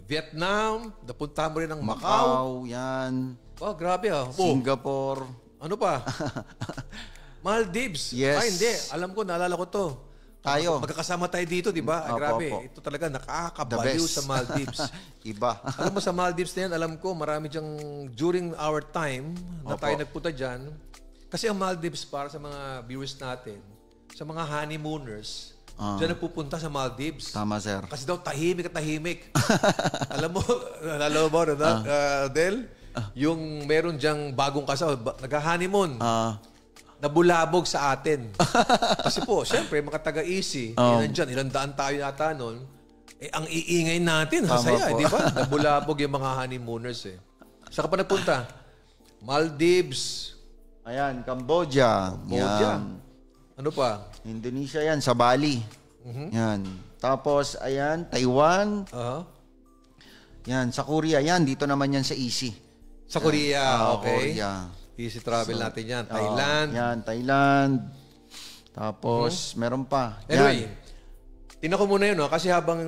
Speaker 1: Vietnam, napunta mo rin ng Macau.
Speaker 2: Macau, yan.
Speaker 1: Grabe
Speaker 2: Singapore.
Speaker 1: Ano pa? Maldives.
Speaker 2: Yes.
Speaker 1: Hindi. Alam ko, naalala ko to.
Speaker 2: Tayo.
Speaker 1: Magkakasama tayo dito, di ba?
Speaker 2: Opo,
Speaker 1: Grabe.
Speaker 2: opo.
Speaker 1: Ito talaga
Speaker 2: The
Speaker 1: nakakabaliw
Speaker 2: best.
Speaker 1: sa Maldives.
Speaker 2: Iba.
Speaker 1: Alam mo, sa Maldives na yan, alam ko, marami dyang during our time na
Speaker 2: Opo.
Speaker 1: tayo nagpunta dyan. Kasi ang Maldives, para sa mga viewers natin, sa mga honeymooners, dyan nagpupunta sa Maldives.
Speaker 2: Tama, sir.
Speaker 1: Kasi daw, tahimik at tahimik. Alam mo, nalala mo, Del? Yung meron dyang bagong kasal, nag-honeymoon. Nabulabog sa atin. Kasi po, siyempre, mga taga-easy, nandyan, ilang daan tayo yata nun, ang iingay natin, saya, di ba? Nabulabog yung mga honeymooners eh. Saan ka pa nagpunta? Maldives.
Speaker 2: Ayan, Cambodia. Yan.
Speaker 1: Ano pa?
Speaker 2: Indonesia yan, sa Bali. Yan. Tapos, ayan, Taiwan. Yan, sa Korea. Yan, dito naman yan sa Easy.
Speaker 1: Sa Korea, okay.
Speaker 2: Korea.
Speaker 1: Easy travel natin yan. Thailand.
Speaker 2: Yan, Thailand. Tapos, meron pa.
Speaker 1: Anyway,
Speaker 2: Yan.
Speaker 1: tingnan ko muna yun, no? Kasi habang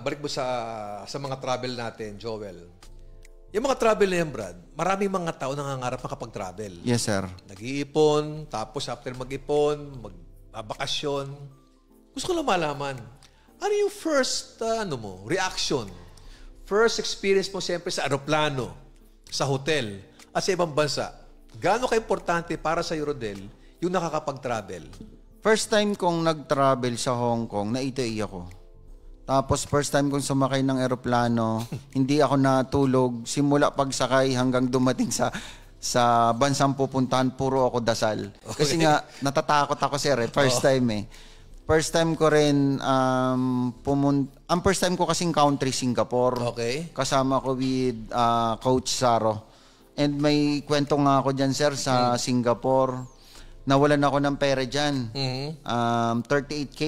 Speaker 1: balik mo sa mga travel natin, Joel. Yung mga travel na yan, Brad, maraming mga tao nangangarap makapag-travel.
Speaker 2: Yes, sir.
Speaker 1: Nag-iipon, tapos after mag-ipon, magbabakasyon. Gusto ko lang malaman, ano yung first, reaction? First experience mo siyempre sa aeroplano, sa hotel, at sa ibang bansa. Gaano ka-importante para sa Rodel yung nakakapag-travel?
Speaker 2: First time kong nag-travel sa Hong Kong, naitay ako. Tapos first time kong sumakay ng eroplano, hindi ako natulog. Simula pagsakay hanggang dumating sa bansang pupuntahan, puro ako dasal. Kasi nga, natatakot ako, sir. First time eh. First time ko rin ang first time ko kasing country, Singapore.
Speaker 1: Okay.
Speaker 2: Kasama ko with Coach Saro. And may kwento nga ako dyan, sir, sa Singapore. Nawalan ako ng pera dyan. 38K.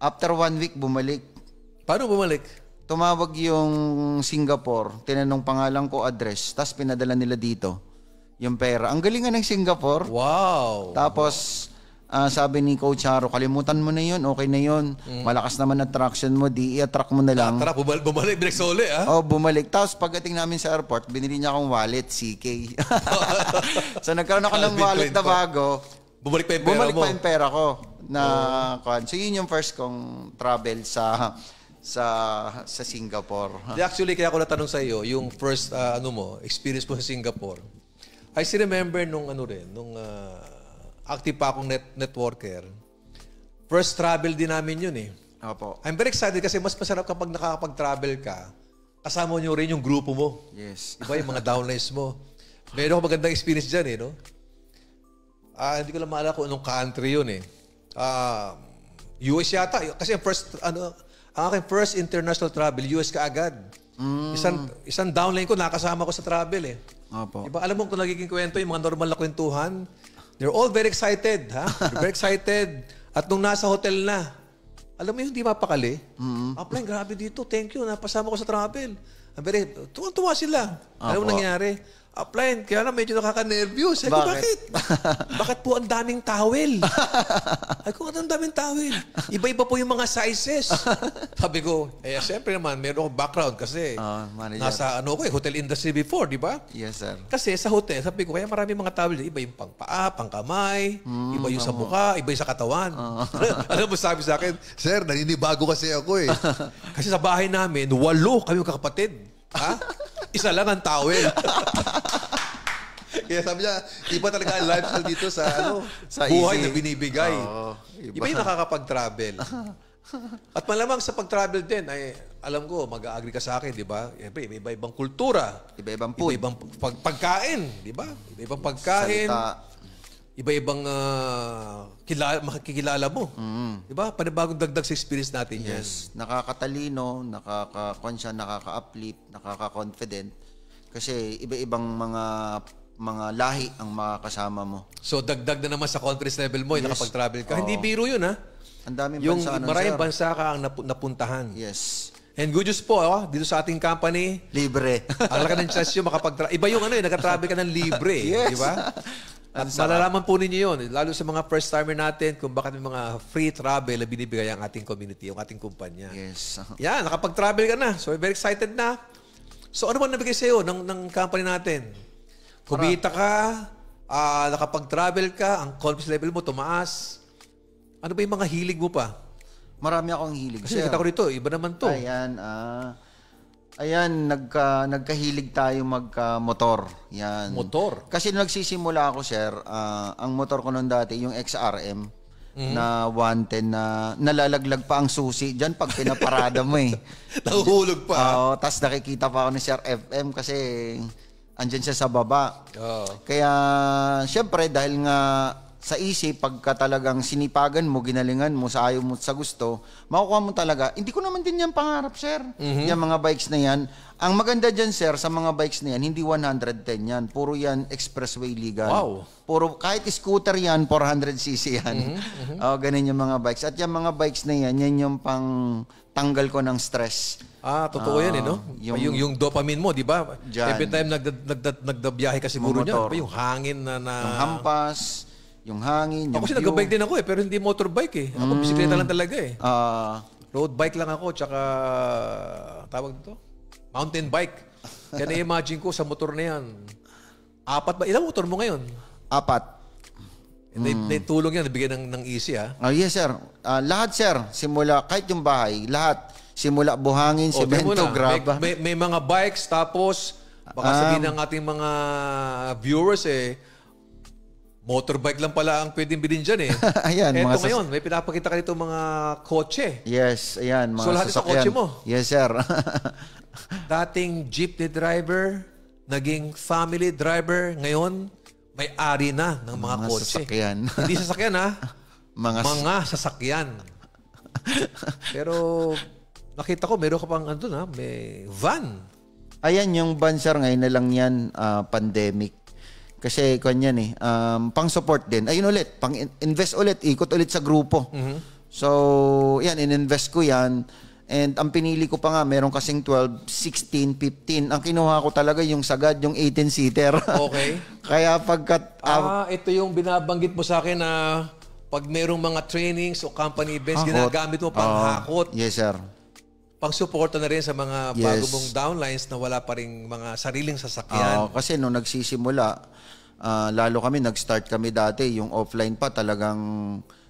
Speaker 2: After 1 week, bumalik.
Speaker 1: Paano bumalik?
Speaker 2: Tumawag yung Singapore. Tinanong pangalan ko, address. Tapos pinadala nila dito yung pera. Ang galing nga ng Singapore.
Speaker 1: Wow!
Speaker 2: Tapos, sabi ni Coach Charo, kalimutan mo na yun, okay na yun. Malakas naman attraction mo, di i-attract mo na lang.
Speaker 1: Tara, bumalik, Brexole,
Speaker 2: Bumalik. Tapos pagdating namin sa airport, binili niya akong wallet, CK. So nagkaroon ako ng wallet na bago.
Speaker 1: Bumalik pa yung pera
Speaker 2: Bumalik
Speaker 1: mo.
Speaker 2: pa yung pera ko. So yun yung first kong travel sa Singapore.
Speaker 1: Actually, kaya ko natanong sa iyo, yung first, experience mo sa Singapore. I still remember nung active pa akong networker. First travel din namin yun eh.
Speaker 2: Opo.
Speaker 1: I'm very excited kasi mas masarap kapag nakakapag-travel ka, kasama nyo rin yung grupo mo.
Speaker 2: Yes.
Speaker 1: Diba? Yung mga downlines mo. Meron ako magandang experience dyan eh, no? Hindi ko lang maalala kung anong country yun eh. US yata. Kasi ang aking first international travel, US ka agad. Isang downline ko, nakasama ko sa travel eh.
Speaker 2: Opo.
Speaker 1: Diba? Alam mo kung nagiging kwento, yung mga normal na kwentuhan, they're all very excited, ha? They're very excited. At nung nasa hotel na, Alam mo yung hindi mapakali? Upline, grabe dito. Thank you. Napasama ko sa travel. Tuwan-tuwa sila. Alam mo nangyari? Upline, kaya na medyo nakaka-nervyos. Sabi ko, bakit? Bakit po ang daming towel? Ay ko, ang daming towel. Iba-iba po yung mga sizes. Sabi ko, siyempre naman, meron akong background kasi nasa hotel industry before, di ba?
Speaker 2: Yes, sir.
Speaker 1: Kasi sa hotel, sabi ko, kaya marami mga towel. Iba yung pangpaa, pangkamay, iba yung sa mukha, iba yung sa katawan. Alam mo, sabi sa akin, sir, naninibago kasi ako eh. Kasi sa bahay namin, 8 kami magkakapatid. Ha? Isa lang ang towel. Kaya sabi niya, iba talaga ang lifestyle dito sa buhay na binibigay. Iba yung nakakapag-travel. At malamang sa pag-travel din, ay alam ko, mag-agree ka sa akin, di ba? Iba-ibang kultura.
Speaker 2: Iba-ibang food.
Speaker 1: Iba-ibang pagkain, di ba? Iba-ibang pagkain. Salita. Iba-ibang makikilala mo. Di ba? Panibagong dagdag sa experience natin yan.
Speaker 2: Yes. Nakakatalino, nakaka-conscious, nakaka-uplift, nakaka-confident. Kasi iba-ibang mga lahi ang makakasama mo.
Speaker 1: So, dagdag na naman sa confidence level mo, nakapag-travel ka. Hindi biro yun, ha?
Speaker 2: Ang daming bansa nun,
Speaker 1: maraming bansa ka ang napuntahan.
Speaker 2: Yes.
Speaker 1: And good news po, dito sa ating company.
Speaker 2: Libre.
Speaker 1: Ang laki ng chance yung makapag-travel. Iba yung nag-travel ka ng libre.
Speaker 2: Yes.
Speaker 1: Di ba? At malalaman po ninyo yun, lalo sa mga first-timer natin, kung bakit may mga free travel na binibigay ang ating community, yung ating kumpanya.
Speaker 2: Yes.
Speaker 1: Yan, nakapag-travel ka na. So, very excited na. So, ano ba nabigay sa'yo ng company natin? Kumita ka, nakapag-travel ka, ang confidence level mo tumaas. Ano ba yung mga hilig mo pa?
Speaker 2: Marami akong hilig.
Speaker 1: Kasi nakita ko rito, iba naman to.
Speaker 2: Ayan, nagkahilig tayo magka-motor. Yan.
Speaker 1: Motor?
Speaker 2: Kasi nung nagsisimula ako, sir, ang motor ko noon dati, yung XRM, na 110 na nalalaglag pa ang susi dyan pag pinaparada mo eh.
Speaker 1: Nahuhulog pa.
Speaker 2: Oo, tas nakikita pa ako ni Sir FM kasi andyan siya sa baba. Kaya, syempre, dahil nga sa isip, pagka talagang sinipagan mo, ginalingan mo, sa ayaw mo, sa gusto, makukuha mo talaga. Hindi ko naman din yan pangarap, sir. Yung mga bikes na yan. Ang maganda dyan, sir, sa mga bikes na yan, hindi 110 yan. Puro yan expressway legal.
Speaker 1: Wow.
Speaker 2: Puro, kahit scooter yan, 400cc yan. Ganun yung mga bikes. At yung mga bikes na yan, yan yung pang tanggal ko ng stress.
Speaker 1: Totoo yan no? Yung dopamine mo, di ba? Every time nagdabiyahe ka siguro niya, yung hangin na...
Speaker 2: Yung hampas, yung hangin, yung
Speaker 1: ako kasi nag-bike din ako pero hindi motorbike eh. Ako bisikleta lang talaga eh. Road bike lang ako, tsaka tawag dito? Mountain bike. Kaya na-imagine ko sa motor na yan. 4 ba? Ilang motor mo ngayon?
Speaker 2: 4.
Speaker 1: Naitulong yan, nabigyan ng easy ha?
Speaker 2: Yes sir. Lahat sir, simula, kahit yung bahay, lahat. Simula buhangin, semento, graba.
Speaker 1: May mga bikes, tapos baka sabihin ng ating mga viewers motorbike lang pala ang pwedeng bilhin dyan eh.
Speaker 2: Ayan,
Speaker 1: eto ngayon, may pinapakita ka dito mga kotse.
Speaker 2: Yes, ayan. Mga
Speaker 1: so lahat ito kotse mo?
Speaker 2: Yes, sir.
Speaker 1: Dating jeepney driver, naging family driver, ngayon may-ari na ng mga kotse.
Speaker 2: Sasakyan.
Speaker 1: Hindi sasakyan ha?
Speaker 2: Mga
Speaker 1: sasakyan. Pero nakita ko, meron ka pang may van.
Speaker 2: Ayan, yung van, sir, ngayon na lang yan, pandemic. Kasi kanyan pang-support din. Ayun ulit, pang-invest ulit, ikot ulit sa grupo. So, yan, in-invest ko yan. And ang pinili ko pa nga, meron kasing 12, 16, 15. Ang kinuha ko talaga yung sagad, yung 18-seater.
Speaker 1: Okay.
Speaker 2: Kaya pagkat...
Speaker 1: ito yung binabanggit mo sa akin na pag merong mga trainings o company events, ginagamit mo pang hakot.
Speaker 2: Yes, sir.
Speaker 1: Pang-suporta na rin sa mga bago mong downlines na wala pa rin mga sariling sasakyan.
Speaker 2: Kasi nung nagsisimula, lalo kami, nag-start kami dati, yung offline pa talagang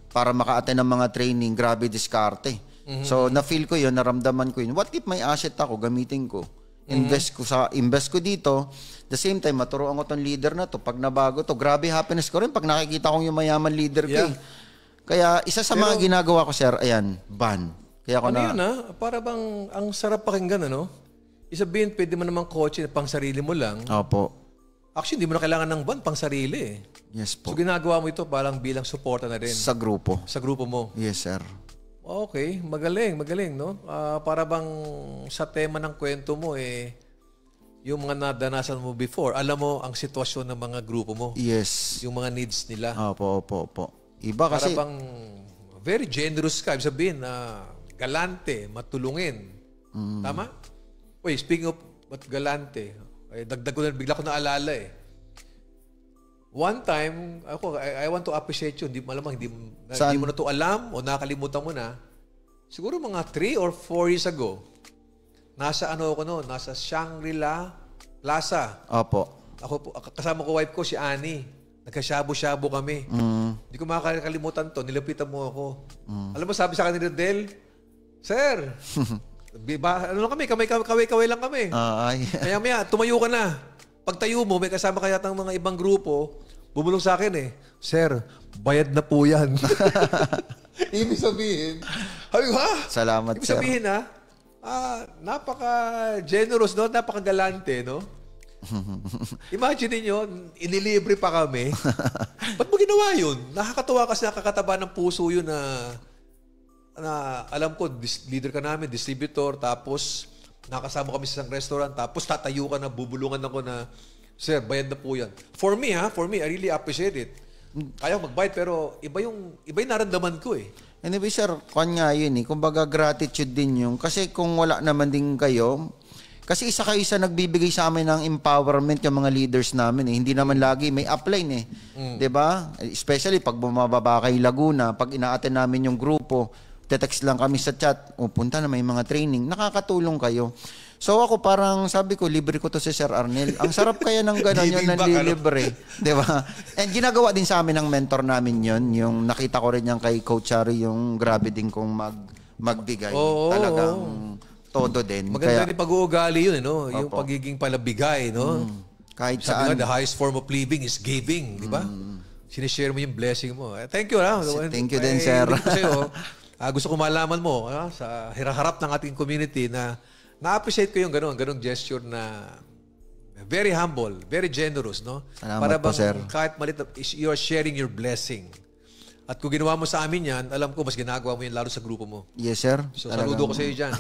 Speaker 2: para maka-attend ng mga training, grabe diskarte. So, na-feel ko yun, naramdaman ko yun. What if may asset ako, gamitin ko? Invest ko dito. The same time, maturuan ko tong leader na to. Pag nabago to, grabe happiness ko rin pag nakikita kong yung mayaman leader ko. Kaya isa sa mga ginagawa ko, sir, ayan, van. Kaya ako
Speaker 1: yun para bang ang sarap pakinggan Isabihin, pwede mo namang kotse pang sarili mo lang.
Speaker 2: Opo.
Speaker 1: Actually, hindi mo na kailangan ng van pang sarili.
Speaker 2: Yes po.
Speaker 1: So, ginagawa mo ito bilang suporta na rin.
Speaker 2: Sa grupo.
Speaker 1: Sa grupo mo.
Speaker 2: Yes, sir.
Speaker 1: Okay, magaling, no? Para bang sa tema ng kwento mo, yung mga nadanasan mo before, alam mo ang sitwasyon ng mga grupo mo.
Speaker 2: Yes.
Speaker 1: Yung mga needs nila.
Speaker 2: Opo. Iba kasi...
Speaker 1: Para bang very generous ka. Ibig sabihin, galante, matulungin. Tama? Uy, speaking of galante, dagdag ko na, bigla ko naalala eh. One time, I want to appreciate you. Hindi mo alam, hindi mo na to alam o nakalimutan mo na. Siguro mga 3 or 4 years ago, nasa nasa Shangri-La Plaza.
Speaker 2: Opo.
Speaker 1: Kasama ko wife ko, si Annie. Nagkasyabo-syabo kami. Hindi ko makakalimutan to. Nilapitan mo ako. Alam mo, sabi sa akin ni Rodel, Sir, kaway lang kami. Maya, tumayo ka na. Pagtayo mo, may kasama kaya ng mga ibang grupo, bumulong sa akin Sir, bayad na po yan. Ibig sabihin,
Speaker 2: salamat,
Speaker 1: Ibig sabihin, napaka-generous, no? Napaka-galante, no? Imagine niyo, inilibre pa kami. Ba't mo ginawa yun? Nakakatuwa kasi nakakataba ng puso yun na alam ko, leader ka namin, distributor, tapos nakasama kami sa isang restaurant, tapos tatayo ka na, bubulungan ako na, Sir, bayad na po yan. For me, I really appreciate it. Kaya magbayad, pero iba yung naramdaman ko eh.
Speaker 2: Anyway, sir, kanya yun eh. Kumbaga, gratitude din yung. Kasi kung wala naman din kayo, kasi isa kayo sa nagbibigay sa amin ng empowerment yung mga leaders namin eh. Hindi naman lagi may upline eh. 'Di ba? Especially pag bumababa kay Laguna, pag ina-attend namin yung grupo, te-text lang kami sa chat, punta na may mga training, nakakatulong kayo. So ako parang sabi ko, libre ko to si Sir Arnel. Ang sarap kaya ng gano'n yun, nanlilibre. Di ba? And ginagawa din sa amin ng mentor namin yun. Yung nakita ko rin yan kay Coach Harry, yung grabe din kong magbigay. Talagang todo din.
Speaker 1: Maganda rin pag-uugali yun, no? Yung pagiging palabigay, no?
Speaker 2: Kahit
Speaker 1: sabi
Speaker 2: saan.
Speaker 1: Nga, the highest form of living is giving, di ba? Sinishare mo yung blessing mo. Thank you,
Speaker 2: Thank you din, sir.
Speaker 1: Gusto ko malaman mo sa harap ng ating community na na-appreciate ko yung ganong gesture na very humble, very generous, no?
Speaker 2: Salamat
Speaker 1: para
Speaker 2: po, sir.
Speaker 1: Kahit malit, you are sharing your blessing. At kung ginawa mo sa amin yan, alam ko mas ginagawa mo yan lalo sa grupo mo.
Speaker 2: Yes, sir.
Speaker 1: So, saludo ko sa iyo dyan.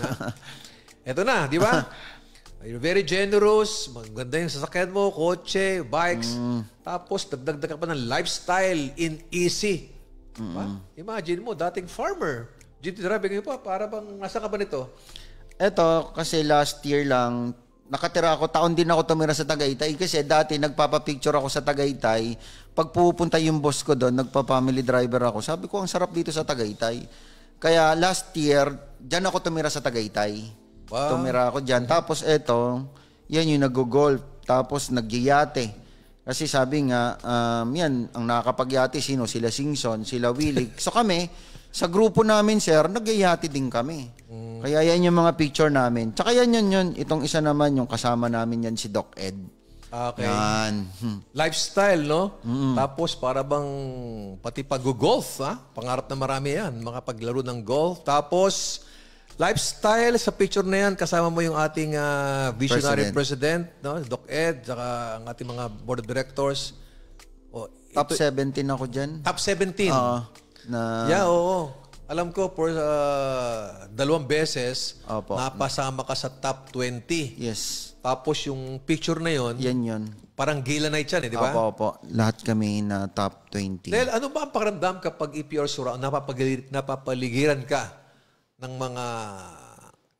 Speaker 1: Ito na, di ba? You're very generous. Maganda yung sasakyan mo, kotse, bikes. Tapos, dagdag ka pa ng lifestyle in easy. Imagine mo, dating farmer. GT driving ngayon pa, para bang, nasa ka ba nito?
Speaker 2: Eto, kasi last year lang, nakatira ako, taon din ako tumira sa Tagaytay. Kasi dati, nagpapapicture ako sa Tagaytay. Pag pupunta yung boss ko doon, nagpa-family driver ako. Sabi ko, ang sarap dito sa Tagaytay. Kaya last year, dyan ako tumira sa Tagaytay. Wow. Tumira ako dyan. Tapos eto, yan yung nag-golf. Tapos nag-yate. Kasi sabi nga, yan, ang nakakapagyate, sino? Sila Singson, sila Willie. So kami, sa grupo namin, sir, nag-yate din kami. Kaya yan yung mga picture namin. Tsaka yan. Itong isa naman, yung kasama namin yan, si Doc Ed.
Speaker 1: Okay.
Speaker 2: Yan.
Speaker 1: Lifestyle, no? Tapos para bang pati pag-golf, pangarap na marami yan, makapaglaro ng golf. Tapos lifestyle sa picture na yan, kasama mo yung ating visionary president, no? Doc Ed, saka ang ating mga board of directors.
Speaker 2: Top 17 ako dyan.
Speaker 1: Top 17? Yeah, oo. Alam ko, for 2 beses, napasama ka sa top 20.
Speaker 2: Yes.
Speaker 1: Tapos yung picture na yon,
Speaker 2: yan.
Speaker 1: Parang gala night yan, di ba?
Speaker 2: Opo. Lahat kami na top 20.
Speaker 1: Dahil ano ba ang pakiramdam kapag EPR surround, napapaligiran ka ng mga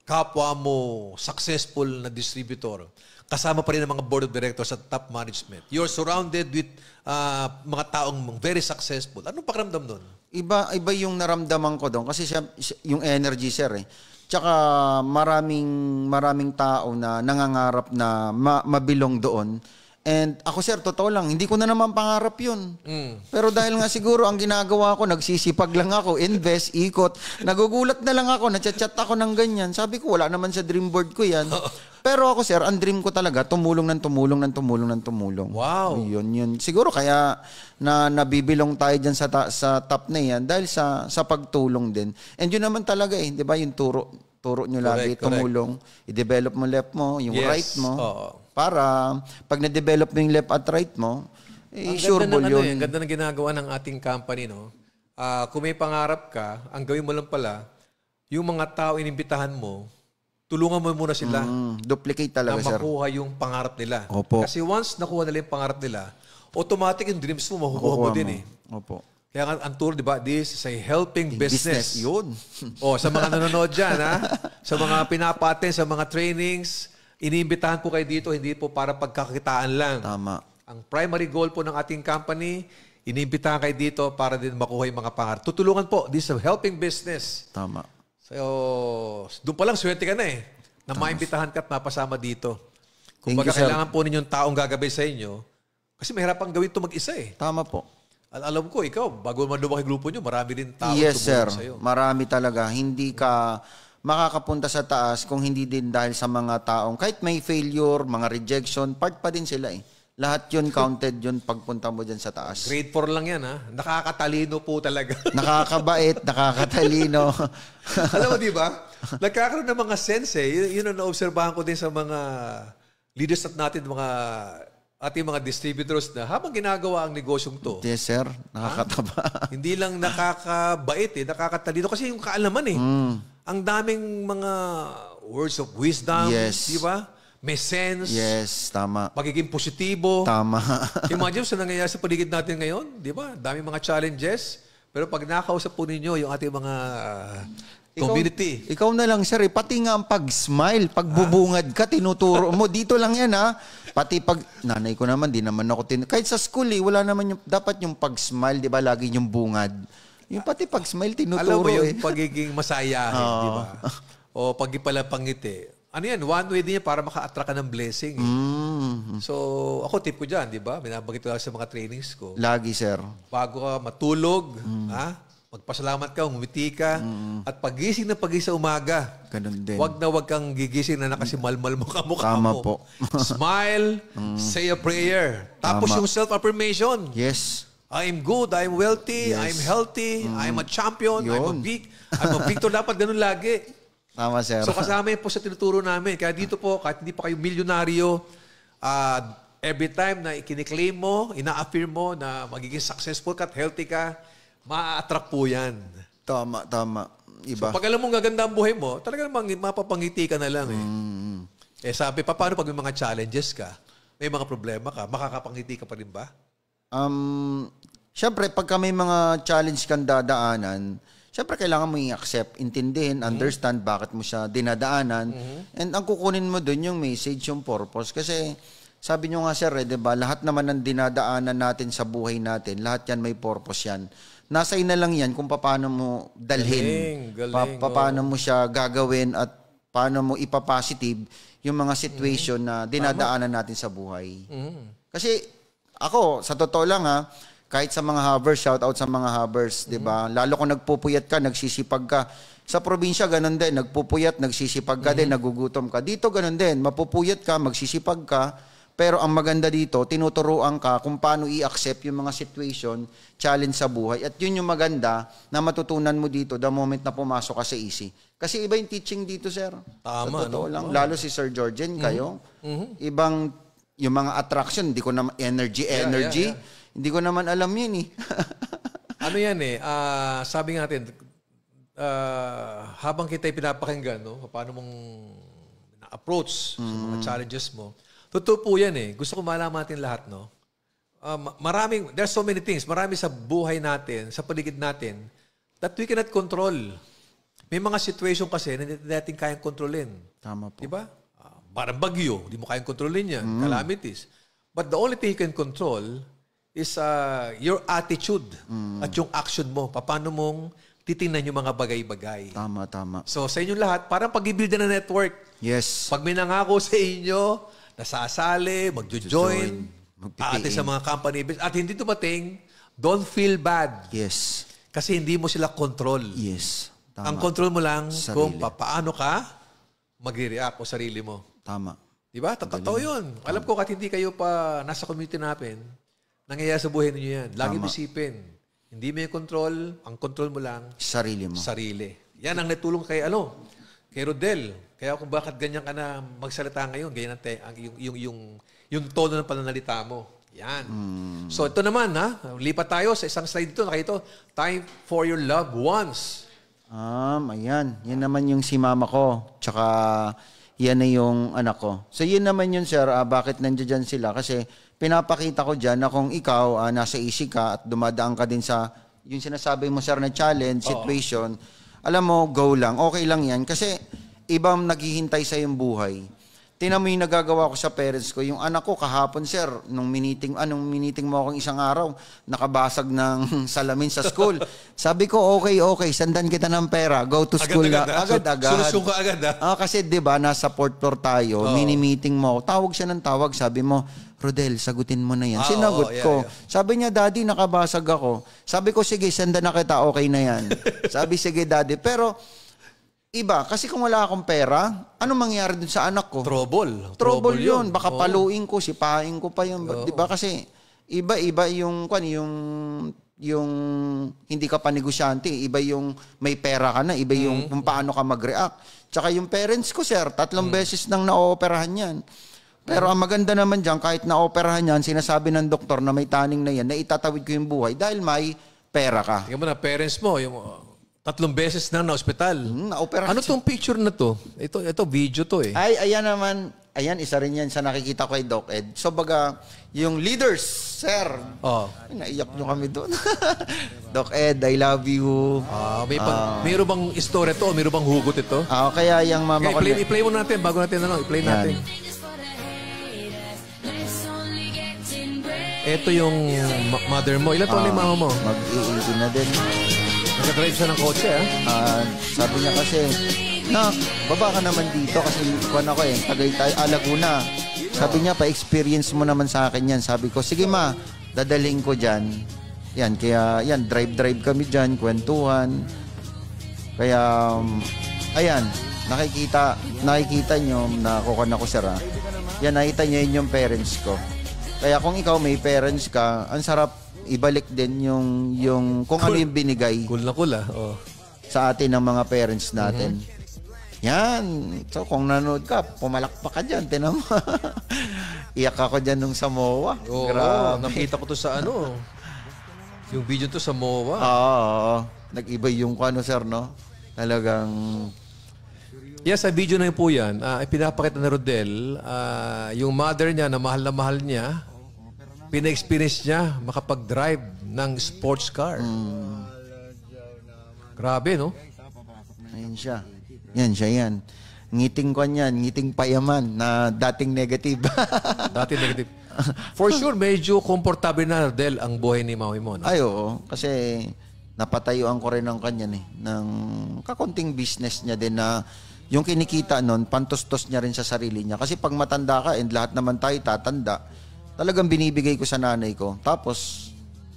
Speaker 1: kapwa mo successful na distributor? Kasama pa rin ang mga board of directors at top management. You're surrounded with mga taong very successful. Anong pakiramdam nun?
Speaker 2: Iba yung naramdaman ko doon kasi yung energy, sir eh. Tsaka maraming tao na nangangarap na mabilong doon. And ako, sir, totoo lang, hindi ko na naman pangarap yun. Pero dahil nga siguro ang ginagawa ko, nagsisipag lang ako, invest, ikot. Nagugulat na lang ako, nachat-chat ako ng ganyan. Sabi ko, wala naman sa dream board ko yan. Pero ako, sir, ang dream ko talaga, tumulong.
Speaker 1: Wow.
Speaker 2: Yun. Siguro kaya nabibilong tayo dyan sa top na yan dahil sa pagtulong din. And yun naman talaga eh, di ba, yung turo nyo lagi, tumulong. I-develop mo left mo, yung right mo. Para pag na-develop mo yung left at right mo, sure ball yun.
Speaker 1: Ang ganda ng ginagawa ng ating company, no? Kung may pangarap ka, ang gawin mo lang pala, yung mga tao inimbitahan mo, tulungan mo muna sila.
Speaker 2: Duplicate talaga, sir.
Speaker 1: Na makuha yung pangarap nila.
Speaker 2: Opo.
Speaker 1: Kasi once nakuha nila yung pangarap nila, automatic yung dreams mo, makukuha mo din eh.
Speaker 2: Opo.
Speaker 1: Kaya nga, ang tour, di ba, this is a helping business.
Speaker 2: Yun.
Speaker 1: Sa mga nanonood dyan, sa mga pinapaten, sa mga trainings, iniimbitahan po kayo dito, hindi po para pagkakitaan lang.
Speaker 2: Tama.
Speaker 1: Ang primary goal po ng ating company, iniimbitahan kayo dito para din makuha yung mga pangarap. Tutulungan po, this is a helping business.
Speaker 2: Tama.
Speaker 1: So, doon pa lang, swerte ka na na maimbitahan ka at mapasama dito. Kung baga kailangan po ninyong taong gagabay sa inyo, kasi mahirap ang gawin ito mag-isa
Speaker 2: Tama po.
Speaker 1: Alam ko, ikaw, bago man lumaki grupo nyo, marami din tao
Speaker 2: Yes, sir.
Speaker 1: sa'yo.
Speaker 2: Marami talaga. Hindi ka makakapunta sa taas kung hindi din dahil sa mga taong, kahit may failure, mga rejection, part pa din sila Lahat yun counted yun pagpunta mo dyan sa taas.
Speaker 1: Grade 4 lang yan, Nakakatalino po talaga.
Speaker 2: Nakakabait, nakakatalino.
Speaker 1: Alam mo, di ba? Nagkakaroon ng mga sense Yun ang naobserbahan ko din sa mga leaders natin, ating mga distributors na habang ginagawa ang negosyong to.
Speaker 2: Yes, sir. Nakakataba.
Speaker 1: Hindi lang nakakabait nakakatalino. Kasi yung kaalaman ang daming mga words of wisdom.
Speaker 2: Yes.
Speaker 1: Di ba? May sense.
Speaker 2: Yes, tama.
Speaker 1: Pagiging positibo.
Speaker 2: Tama.
Speaker 1: Imagine sa nangyayari sa paligid natin ngayon. Di ba? Daming mga challenges. Pero pag nakausap po ninyo yung ating mga community.
Speaker 2: Ikaw na lang, sir. Pati nga ang pag-smile, pagbubungad ka, tinuturo mo. Dito lang yan, Pati pag, nanay ko naman, di naman ako kahit sa school, wala naman dapat yung pag-smile, di ba, lagi yung bungad. Yung pati pag-smile, tinuturo.
Speaker 1: Alam mo yung pagiging masayahin, di ba? O pagpalapangiti. Ano yan? One way din yan para maka-attract ka ng blessing. So, ako tip ko dyan, di ba? Binabagit ko lang sa mga trainings ko.
Speaker 2: Lagi, sir.
Speaker 1: Bago ka matulog, magpasalamat ka, umiti ka, at pagising na pagising sa umaga.
Speaker 2: Ganun din.
Speaker 1: Wag kang gigising na nakasimalmal mo kamukha
Speaker 2: Tama
Speaker 1: mo.
Speaker 2: po.
Speaker 1: Smile, say a prayer. Tapos yung self-affirmation.
Speaker 2: Yes.
Speaker 1: I'm good, I'm wealthy,
Speaker 2: Yes.
Speaker 1: I'm healthy, I'm a champion, I'm a victor. Dapat ganun lagi.
Speaker 2: Tama, sir.
Speaker 1: So kasama yun po sa tinuturo namin. Kaya dito po, kahit hindi pa kayo milyonaryo, every time na ikiniklaim mo, ina-affirm mo na magiging successful ka at healthy ka, ma-attract po yan.
Speaker 2: Tama. Iba.
Speaker 1: So pag alam mong gaganda ang buhay mo, talaga namang mapapangiti ka na lang sabi, paano pag may mga challenges ka, may mga problema ka, makakapangiti ka pa rin ba?
Speaker 2: Siyempre, pagka may mga challenge kang dadaanan, siyempre, kailangan mo i-accept, intindihin, understand bakit mo siya dinadaanan. And ang kukunin mo dun yung message, yung purpose. Kasi sabi nyo nga, sir, diba, lahat naman ng dinadaanan natin sa buhay natin, lahat yan may purpose yan. Nasa na lang yan kung paano mo dalhin.
Speaker 1: Galing.
Speaker 2: Paano mo siya gagawin at paano mo ipapositive yung mga situation na dinadaanan natin sa buhay. Kasi ako, sa totoo lang kahit sa mga hovers, shout out sa mga hovers, 'di ba? Lalo kung nagpupuyat ka, nagsisipag ka. Sa probinsya ganun din, nagpupuyat, nagsisipag ka din, nagugutom ka. Dito ganun din, mapupuyat ka, magsisipag ka. Pero ang maganda dito, tinuturuan ka kung paano i-accept yung mga situation, challenge sa buhay. At yun yung maganda na matutunan mo dito the moment na pumasok ka sa easy. Kasi iba yung teaching dito, sir.
Speaker 1: Tama,
Speaker 2: sa totoo lang. Lalo si Sir Georgian, kayo. Ibang, yung mga attraction, hindi ko naman, energy.
Speaker 1: Yeah.
Speaker 2: Hindi ko naman alam yun
Speaker 1: Ano yan sabi nga natin, habang kita'y pinapakinggan, paano mong na-approach sa mga challenges mo, totoo po yan Gusto ko malaman natin lahat, there's so many things, marami sa buhay natin, sa paligid natin, that we cannot control. May mga situation kasi na hindi natin kayang kontrolin.
Speaker 2: Tama po.
Speaker 1: Diba? Parang bagyo, hindi mo kayang kontrolin yan. Calamities. But the only thing you can control is your attitude at yung action mo. Paano mong titingnan yung mga bagay-bagay.
Speaker 2: Tama.
Speaker 1: So sa inyong lahat, parang pag-build na network.
Speaker 2: Yes.
Speaker 1: Pag may nangako sa inyo, nasasali, magjo-join, ate sa mga company, at hindi dumating, don't feel bad.
Speaker 2: Yes.
Speaker 1: Kasi hindi mo sila control.
Speaker 2: Yes. Tama.
Speaker 1: Ang control mo lang
Speaker 2: Sarili.
Speaker 1: kung paano ka mag-react o sarili mo.
Speaker 2: Tama.
Speaker 1: Diba? Totoo yun. Alam ko kahit hindi kayo pa nasa community natin, nangyayari sa buhay ninyo yan. Lagi mo isipin. Hindi mo yung control. Ang control mo lang.
Speaker 2: Sarili mo.
Speaker 1: Sarili. Yan ang natulong kay kay Rodel. Kaya kung bakit ganyan ka na magsalita ngayon, ganyan yung tono ng pananalita mo. Yan. So ito naman, lipat tayo sa isang slide dito. Nakita, time for your loved ones.
Speaker 2: Ayan. Yan naman yung si mama ko. Tsaka yan na yung anak ko. So yun naman yun, sir. Bakit nandiyan dyan sila? Kasi pinapakita ko dyan na kung ikaw nasa easy ka at dumadaan ka din sa yung sinasabi mo, sir, na challenge, situation, alam mo, go lang. Okay lang yan. Kasi ibang naghihintay sa yung buhay. Tingnan mo yung nagagawa ko sa parents ko. Yung anak ko kahapon, sir, nung miniting mo akong isang araw, nakabasag ng salamin sa school. Sabi ko, okay, sandan kita ng pera. Go to school. Agad-agad.
Speaker 1: Solusyon ka agad, ha?
Speaker 2: Kasi 'di ba nasa fourth floor tayo, mini-meeting mo. Tawag siya ng tawag, sabi mo, Rodel, sagutin mo na yan. Sinagot ko. Sabi niya, Daddy, nakabasag ako. Sabi ko, sige, sandan na kita, okay na yan. Sabi, sige, Daddy. Pero, iba, kasi kung wala akong pera, ano mangyari dun sa anak ko? Trouble yun. Baka paluin ko, sipain ko pa yun. Di ba? Kasi iba yung hindi ka pa negosyante, iba yung may pera ka na, iba yung kung paano ka mag-react. Tsaka yung parents ko, sir, 3 beses nang na-operahan yan. Pero ang maganda naman dyan, kahit na-operahan yan, sinasabi ng doktor na may taning na yan, na itatawid ko yung buhay dahil may pera ka.
Speaker 1: Tingnan mo na, parents mo, yung 3 beses na ospital.
Speaker 2: Na-operahan.
Speaker 1: Ano tong picture na to? Ito video to eh.
Speaker 2: Ay, ayan naman. Ayan, isa rin yan sa nakikita ko kay Doc Ed. So, baga, yung leaders, sir. Ay, naiyak nyo kami doon. Doc Ed, I love you.
Speaker 1: Mayroon bang istorya to? Mayroon bang hugot ito?
Speaker 2: Kaya yung mama ko...
Speaker 1: I-play mo natin bago natin i-play natin. Ito yung mother mo. Ilan taon yung mama mo?
Speaker 2: Mag-iingin na din.
Speaker 1: Nag-drive siya ng kotse, ha?
Speaker 2: Sabi niya kasi, baba ka naman dito kasi kuwan ako Tagaytay, Laguna. Sabi niya, pa-experience mo naman sa akin yan. Sabi ko, sige ma, dadaling ko dyan. Yan, kaya yan, drive kami dyan, kwentuhan. Kaya, ayan, nakikita nyo na kukuha ko sir, ha? Yan, nakita niya yun yung parents ko. Kaya kung ikaw may parents ka, ang sarap ibalik din yung kung ano yung binigay.
Speaker 1: Cool na cool,
Speaker 2: sa atin ng mga parents natin. Yan. So, kung nanood ka, pumalakpak ka dyan. Tinan mo. Iyak ako dyan nung sa MOA.
Speaker 1: Grabe. Nakita ko to sa yung video to sa MOA.
Speaker 2: Oo. Nag-iba yung sir, no? Talagang...
Speaker 1: Yes, sa video na yun po yan, pinapakita na Rodel, yung mother niya na mahal niya, pina-experience niya makapag-drive ng sports car. Grabe, no?
Speaker 2: Ayan siya. Yan. Ngiting ko niyan, ngiting payaman na dating negative.
Speaker 1: Dating negative. For sure, medyo komportable na, Rodel, ang buhay ni Maui mo. No?
Speaker 2: Ay, oo. Kasi napatayuan ko rin ng kanya, ng kakunting business niya din na yung kinikita nun, pantustos niya rin sa sarili niya. Kasi pag matanda ka, and lahat naman tayo tatanda, talagang binibigay ko sa nanay ko. Tapos,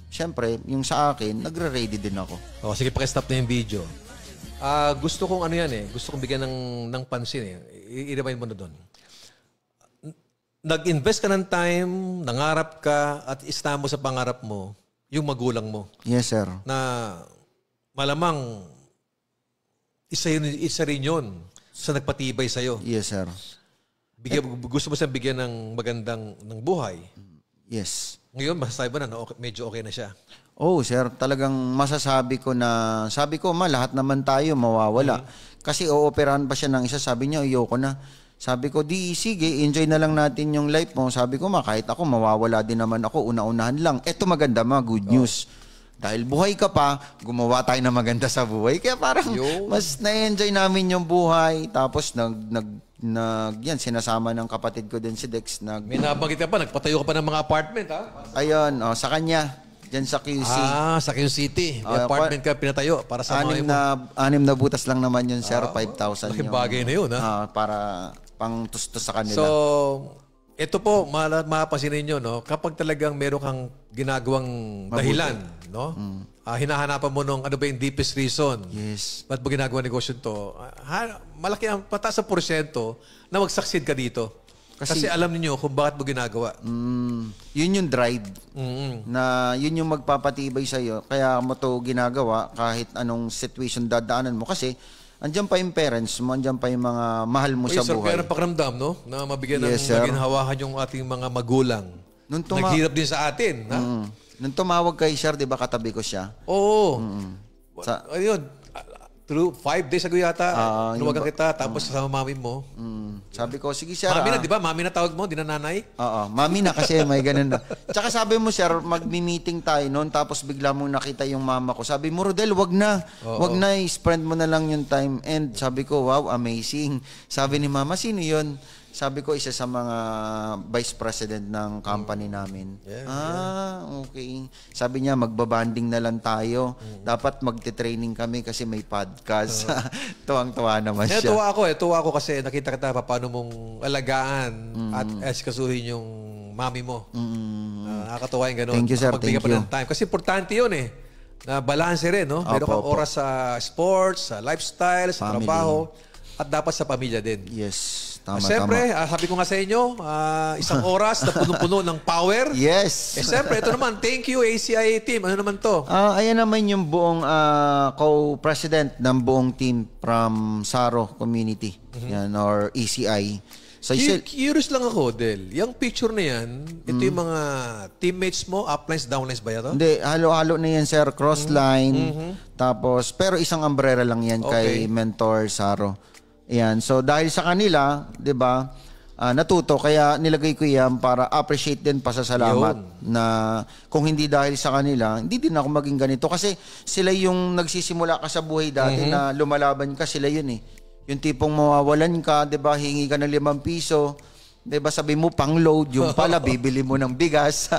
Speaker 2: syempre, yung sa akin, nagre-ready din ako.
Speaker 1: Sige, pakistop na yung video. Gusto kong gusto kong bigyan ng pansin I-remind mo na doon. Nag-invest ka ng time, nangarap ka, at isa mo sa pangarap mo, yung magulang mo.
Speaker 2: Yes, sir.
Speaker 1: Na malamang isa rin yun sa nagpatibay sa'yo.
Speaker 2: Yes, sir.
Speaker 1: Gusto mo siyang bigyan ng magandang ng buhay.
Speaker 2: Yes.
Speaker 1: Ngayon, masasabi mo na medyo okay na siya.
Speaker 2: Oh, sir, talagang masasabi ko na, sabi ko, lahat naman tayo mawawala. Kasi ooperahan pa siya ng isa, sabi niya, ayoko na. Sabi ko, sige, enjoy na lang natin yung life mo. Sabi ko, kahit ako, mawawala din naman ako, una-unahan lang. Eto maganda, good news. Dahil buhay ka pa, gumawa tayo na maganda sa buhay. Kaya parang mas na-enjoy namin yung buhay. Tapos yan, sinasama ng kapatid ko din si Dex.
Speaker 1: May nabanggit ka pa, nagpatayo ka pa ng mga apartment, ha?
Speaker 2: Ayun, sa kanya. Diyan sa QC.
Speaker 1: Sa QC City. May apartment ka pinatayo para sa mga mo.
Speaker 2: 6 na butas lang naman yun, sir. 5,000
Speaker 1: yung bagay na yun, ha?
Speaker 2: Para pang tustos sa kanila.
Speaker 1: So, ito po, mapapansin ninyo, no? Kapag talagang meron kang ginagawang dahilan, no? Hinahanapan mo nung ano ba yung deepest reason.
Speaker 2: Yes.
Speaker 1: Ba't mo ginagawa negosyo to? Malaki ang pataas sa porsyento na mag-succeed ka dito. Kasi alam niyo kung bakit mo ginagawa.
Speaker 2: Yun yung drive. Na yun yung magpapatibay sa'yo. Kaya mo to ginagawa kahit anong situation dadaanan mo. Kasi andyan pa yung parents mo, andyan pa yung mga mahal mo sa buhay.
Speaker 1: Sir, pero pakiramdam, no? Na mabigyan ng maginhawahan yung ating mga magulang. Naghirap din sa atin.
Speaker 2: Nung tumawag kay sir, di ba katabi ko siya?
Speaker 1: Oo. Ayun. True. 5 days ago yata. Luwagan
Speaker 2: yung
Speaker 1: kita, tapos kasama mami mo.
Speaker 2: Sabi ko, sige sir.
Speaker 1: Mami na, di ba? Mami na tawag mo, di na nanay?
Speaker 2: Oo, mami na kasi may ganun na. Tsaka sabi mo sir, magmi-meeting tayo noon, tapos bigla mong nakita yung mama ko. Sabi mo, Rodel, wag na. Wag na, spend mo na lang yung time. And sabi ko, wow, amazing. Sabi ni mama, sino yun? Sabi ko, isa sa mga vice president ng company namin. Okay. Sabi niya, magbabanding na lang tayo. Dapat magte-training kami kasi may podcast. Tuwang-tuwa naman siya.
Speaker 1: Tuwa ako kasi nakita kita paano mong alagaan at asikasuhin yung mami mo. Nakakatuwa yung gano'n.
Speaker 2: Thank you, sir.
Speaker 1: Magbigay pa ng time. Kasi importante yun eh. Na balance rin, no? Meron kang oras sa sports, sa lifestyle, sa trabaho, at dapat sa pamilya din.
Speaker 2: Yes. Tama,
Speaker 1: siyempre, sabi ko nga sa inyo, isang oras na punong-puno ng power.
Speaker 2: Yes.
Speaker 1: Siyempre, ito naman, thank you ACIA team. Ano naman to?
Speaker 2: Ayan naman yung buong co-president ng buong team from Saro Community. Yan, or ECI. So,
Speaker 1: Curious lang ako, Del. Yung picture na yan, ito yung mga teammates mo, uplines, downlines ba yan?
Speaker 2: Hindi, halo-halo na yan, sir. Crossline. Tapos, pero isang umbrella lang yan kay Mentor Saro. Ayan. So, dahil sa kanila, di ba, natuto. Kaya nilagay ko yan para appreciate din, pasasalamat. Na kung hindi dahil sa kanila, hindi din ako maging ganito. Kasi sila yung nagsisimula ka sa buhay dati na lumalaban ka, sila yun eh. Yung tipong mawawalan ka, di ba, hingi ka ng 5 piso. Di ba, sabi mo, pang-load. Yung pala, bibili mo ng bigas.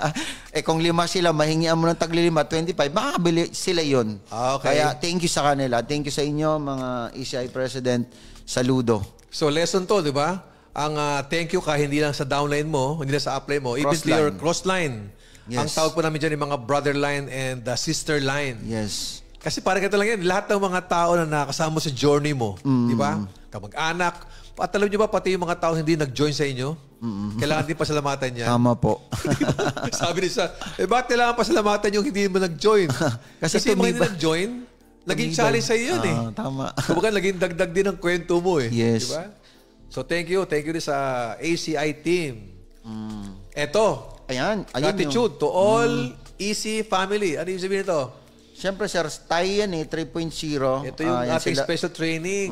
Speaker 2: Kung 5 sila, mahingian mo ng tagli-5, 25, makakabili sila yun.
Speaker 1: Okay.
Speaker 2: Kaya, thank you sa kanila. Thank you sa inyo, mga ECI President. Saludo.
Speaker 1: So, lesson to, di ba? Ang thank you ka, hindi lang sa downline mo, hindi lang sa upline mo, even to your crossline. Ang tawag po namin dyan yung mga brother line and sister line.
Speaker 2: Yes.
Speaker 1: Kasi parang ganito lang yan, lahat ng mga tao na nakasama sa journey mo, di ba? Kamag-anak, at alam nyo ba, pati yung mga tao hindi nag-join sa inyo, kailangan din pasalamatan yan.
Speaker 2: Tama po.
Speaker 1: Sabi niya, bakit kailangan pasalamatan yung hindi mo nag-join? Kasi yung mga hindi nag-join, naging challenge sa iyo yun eh.
Speaker 2: Tama.
Speaker 1: Kumbaga, naging dagdag din ang kwento mo eh.
Speaker 2: Yes.
Speaker 1: Di ba? So, thank you din sa ACI team. Eto,
Speaker 2: Ayan.
Speaker 1: gratitude to all EC family. Ano yung sabihin ito?
Speaker 2: Siyempre, sir, tayo yan eh, 3.0.
Speaker 1: Ito yung ating special training.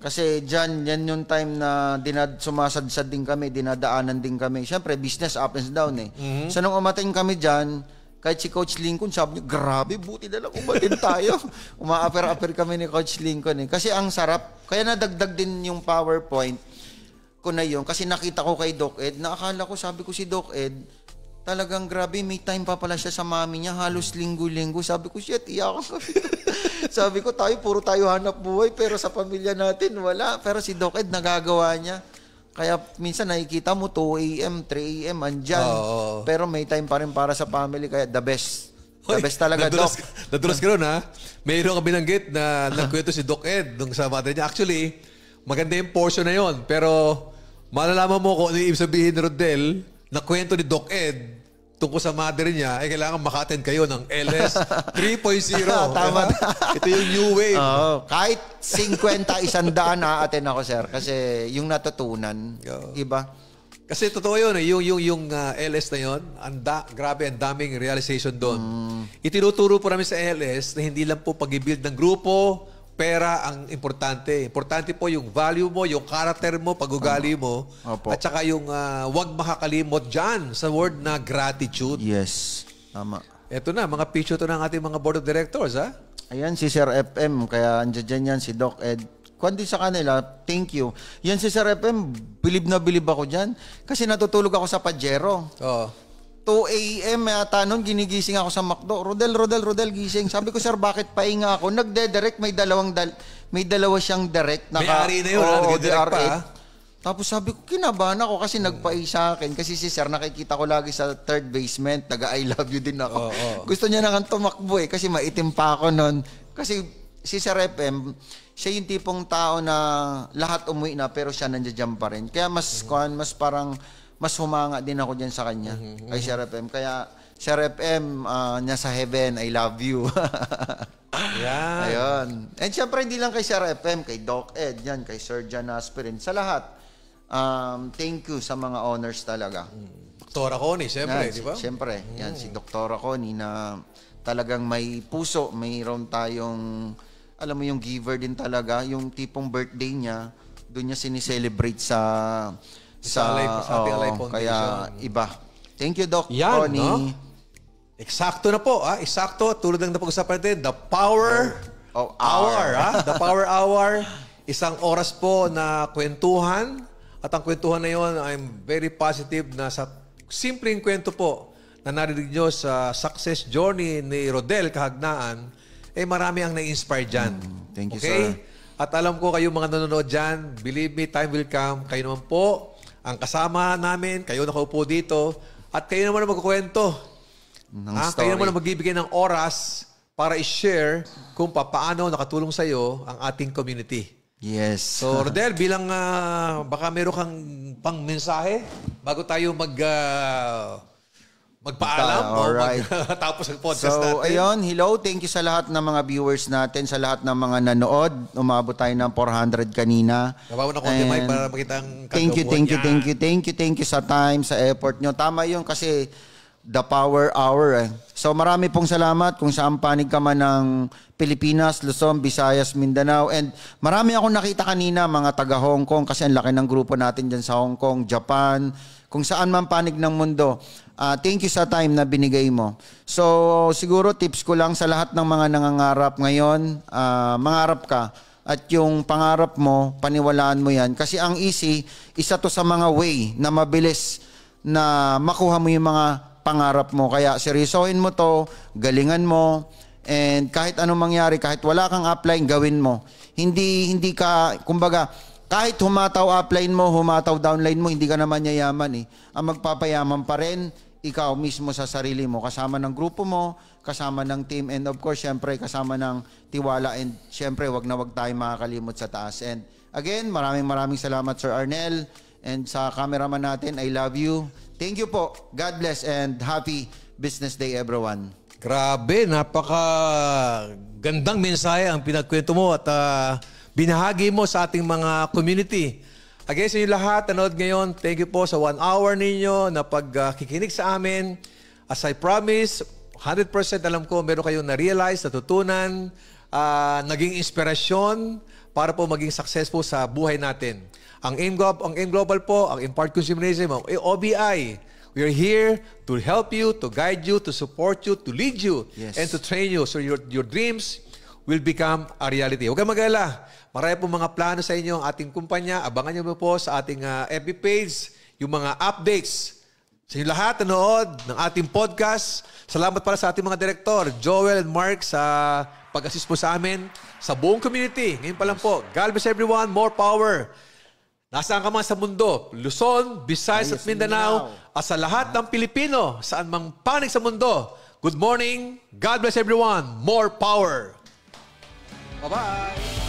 Speaker 2: Kasi yan yung time na sumasadsad din kami, dinadaanan din kami. Siyempre, business up and down eh. So, nung umating kami dyan, kahit si Coach Lincoln, sabi niya, grabe, buti na lang umatin tayo. Uma-aper-aper kami ni Coach Lincoln eh. Kasi ang sarap. Kaya nadagdag din yung PowerPoint ko na yun. Kasi nakita ko kay Doc Ed, na akala ko, sabi ko si Doc Ed, talagang grabe, may time pa pala siya sa mami niya, halos linggo-linggo. Sabi ko, shit, iyakan kami. Sabi ko, puro tayo hanap buhay, pero sa pamilya natin, wala. Pero si Doc Ed, nagagawa niya. Kaya minsan nakikita mo 2 a.m., 3 a.m. andyan. Pero may time pa rin para sa family. Kaya the best. The best talaga, Doc.
Speaker 1: Nadulas ka ron, ha? Mayroon ka binanggit na nagkwento si Doc Ed nung sa mother niya. Actually, maganda yung portion na yon. Pero malalaman mo kung ano yung ibig sabihin ni Rodel na kwento ni Doc Ed tungkol sa mother niya, ay kailangan maka-attend kayo ng LS 3.0.
Speaker 2: Tama.
Speaker 1: Ito yung new wave.
Speaker 2: Kahit 50, 100 na-attend ako, sir. Kasi yung natutunan, iba.
Speaker 1: Kasi totoo yun, yung LS na yun, grabe, ang daming realization doon. Itinuturo po namin sa LS na hindi lang po pag-build ng grupo, pera ang importante. Importante po yung value mo, yung character mo, pag-ugali mo, at saka yung wag makakalimot dyan sa word na gratitude.
Speaker 2: Yes, tama.
Speaker 1: Ito na, mga picture to ng ating mga board of directors, ha?
Speaker 2: Ayan si Sir FM, kaya andyan yan si Doc Ed. Kundi sa kanila, thank you. Yan si Sir FM, bilib na bilib ako dyan. Kasi natutulog ako sa Pajero. 2 a.m. yata nun, ginigising ako sa McDo. Rodel, gising. Sabi ko, sir, bakit pahinga ako? Nagde-direct, may dalawa siyang direct.
Speaker 1: May ari na yun, nagde-direct pa.
Speaker 2: Tapos sabi ko, kinabahan ako kasi nagpai sa akin. Kasi si sir, nakikita ko lagi sa third basement. Nag-I love you din ako. Gusto niya nang tumakbo eh, kasi maitim pa ako nun. Kasi si Sir FM, siya yung tipong tao na lahat umuwi na, pero siya nandiyan pa rin. Kaya mas parang mas humanga din ako dyan sa kanya, kay Sir FM. Kaya, Sir FM, nasa heaven, I love you.
Speaker 1: Yan.
Speaker 2: Ayun. And syempre, hindi lang kay Sir FM, kay Doc Ed, yan, kay Sir John Aspirin, sa lahat. Thank you sa mga honors talaga.
Speaker 1: Dr. Connie, syempre, di ba?
Speaker 2: Syempre, yan, si Dr. Connie na talagang may puso, mayroon tayong alam mo yung giver din talaga, yung tipong birthday niya, doon niya sinicelebrate sa
Speaker 1: ating Alay Foundation.
Speaker 2: Kaya iba. Thank you, Doc
Speaker 1: Yan,
Speaker 2: Ronnie.
Speaker 1: no? Eksakto na po. Eksakto. Tulad ng napag-usapan natin, the power hour. The power hour. Isang oras po na kwentuhan. At ang kwentuhan na yon, I'm very positive na sa simpleng kwento po na narinig nyo sa success journey ni Rodel Kahagnaan, marami ang na-inspire dyan.
Speaker 2: Thank you,
Speaker 1: okay?
Speaker 2: sir.
Speaker 1: At alam ko kayo mga nanonood dyan, believe me, time will come. Kayo naman po, ang kasama namin, kayo nakaupo dito, at kayo naman ang magkukwento. Kayo naman ang magbibigay ng oras para i-share kung paano nakatulong sa iyo ang ating community.
Speaker 2: Yes.
Speaker 1: So, Rodel, bilang baka meron kang pang mensahe bago tayo magpaalam
Speaker 2: alright.
Speaker 1: tapos ang podcast
Speaker 2: So,
Speaker 1: natin.
Speaker 2: ayun, hello. Thank you sa lahat ng mga viewers natin, sa lahat ng mga nanood. Umabot tayo ng 400 kanina.
Speaker 1: Nabawa na konti, Mike, para makita ang
Speaker 2: Thank you sa time, sa effort nyo. Tama yun kasi the power hour. So marami pong salamat kung saan panig ka man ng Pilipinas, Luzon, Visayas, Mindanao. And marami akong nakita kanina, mga taga Hong Kong, kasi ang laki ng grupo natin dyan sa Hong Kong, Japan, kung saan man panig ng mundo. Thank you sa time na binigay mo. So siguro tips ko lang sa lahat ng mga nangangarap ngayon, mangarap ka. At yung pangarap mo, paniwalaan mo yan. Kasi ang easy, isa to sa mga way na mabilis na makuha mo yung mga pangarap mo. Kaya seryosohin mo to, galingan mo, and kahit anong mangyari, kahit wala kang upline, gawin mo. Hindi ka, kumbaga, kahit humataw upline mo, humataw downline mo, hindi ka naman yayaman eh. Ang magpapayaman pa rin, ikaw mismo sa sarili mo, kasama ng grupo mo, kasama ng team, and of course, syempre, kasama ng tiwala, and syempre, wag na wag tayo makakalimot sa taas. And again, maraming salamat, Sir Arnel, and sa cameraman natin, I love you. Thank you po. God bless and happy business day, everyone.
Speaker 1: Grabe, napaka gandang mensahe ang pinagkwento mo at binahagi mo sa ating mga community. Again, sa inyo lahat, nanood ngayon, thank you po sa 1 hour ninyo na pagkikinig sa amin. As I promise, 100% alam ko meron kayong na-realize, natutunan, naging inspirasyon para po maging successful sa buhay natin. Ang AIM Global po, ang Impart Consumerism, ang OBI, we are here to help you, to guide you, to support you, to lead you, and to train you so your dreams will become a reality. Huwag kang mag-alala. Marami po mga plano sa inyo ang ating kumpanya. Abangan nyo po sa ating FB page yung mga updates. Sa inyo lahat, nanood ng ating podcast. Salamat para sa ating mga direktor, Joel and Mark, sa pag-assist po sa amin, sa buong community. Ngayon pa lang po, God bless everyone, more power. Nasaan ka man sa mundo, Luzon, Visayas at Mindanao, at sa lahat ng Pilipino, saan mang panig sa mundo. Good morning, God bless everyone, more power. Bye-bye.